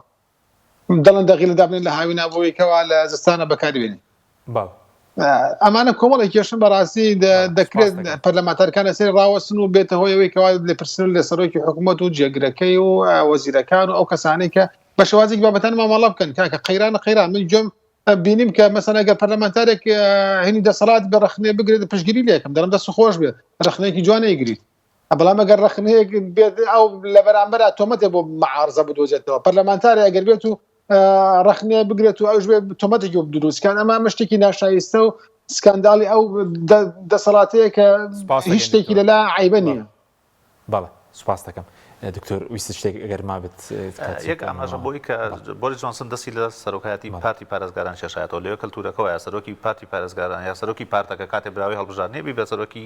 دەڵێن دەغیلە دابنێت لە هاوی نابووی کەوا لە زستانە بەکاربێنی ئەمانە کۆمەڵی کێشن بەڕاستی دەکرێت پەرلەمانتارەکان لەسەر ڕاوەستن و بێتە هۆیەوەی کەوا لێپرسن لە سەرۆکی حکوومەت و جێگرەکەی و وەزیرەکان و ئەو کەسانەی کە بە شێوازێکی بابەتان مامەڵە بکەن کاکە قەیرانە قەیران من گوێم بینیم کە مەسەلا ئەگەر پەرلەمانتارێک هێنی دەسەڵات بە ڕەخنێ بگرێت پشتگیری لێکم دەڵێم دەست خۆش بێت ڕەخنەیەکی جوانە یگریت بەڵام ئەگەر ڕەخنەیەک بێت ئەو لە بەرامبەر تۆمەتێک بۆ معارزە بدۆزێتەوە پەرلەمانتارێک ئەگەر بێت و ڕەخنێ بگرێت و ئەوش بێت تۆمەتێکی دروستکان ئەمە شتێکی ناشایستە و سکانداڵی ئەو دەسەڵاتەیە کە هیچ شتێکی لەلا عیبە نییە. بەڵێ سوپاس دەکەم دکتۆر ویست شتێک ئەگەر مابێت یەک ئاماژە بۆی کە بۆریس جۆنسن دەستی لە سەرۆکایەتی پارتی پارێزگاران کێشایەتەوە لەوێ کەلتورەکەەوە یا سەرۆکی پارتی پارێزگاران یا سەرۆکی پارتەکە کاتێ براوی هەڵبژاردنێ بێ سەرۆکی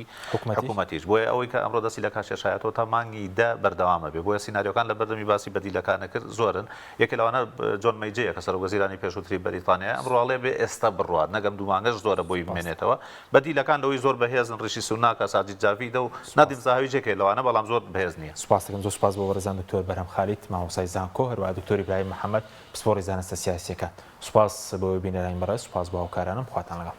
حکوومەتیش بۆیە ئەوەی کە ئەمڕۆ دەستی لە کێشایەتەوە تا مانگی دە بەردەوامە بێ بۆیە سیناریۆکان لە بەردەمی باسی بەدیلەکانە کرد زۆرن یەکێ لەوانە جۆن مەیجەیە کە سەرۆکوەزیرانی پێشووتری بەریتانیا ئەمڕۆڵێ بێ ئێستا بڕوات نەگەم دوو مانگەش زۆرە بۆی بمێنێتەوە بەدیلەکان لەوەی زۆر بەهێزن ڕیشی سوناکە ساجید جاویدە و نادیم زاهاوی جێکێ لەوانە بەڵام زۆر بەهێز نییە. سوپاس دەکەم زۆر سوپاس بۆ وەرزان دکتۆر بەرهەم خالیت مامۆستای زانکۆ هەروەها دکتۆر ئیبراهیم محەممەد پسپۆڕی زانستە سیاسیەکان سوپاس بۆ بینەرانی بەڕێز سوپاس بۆ هاوکارانم خواتان لەگەڵ.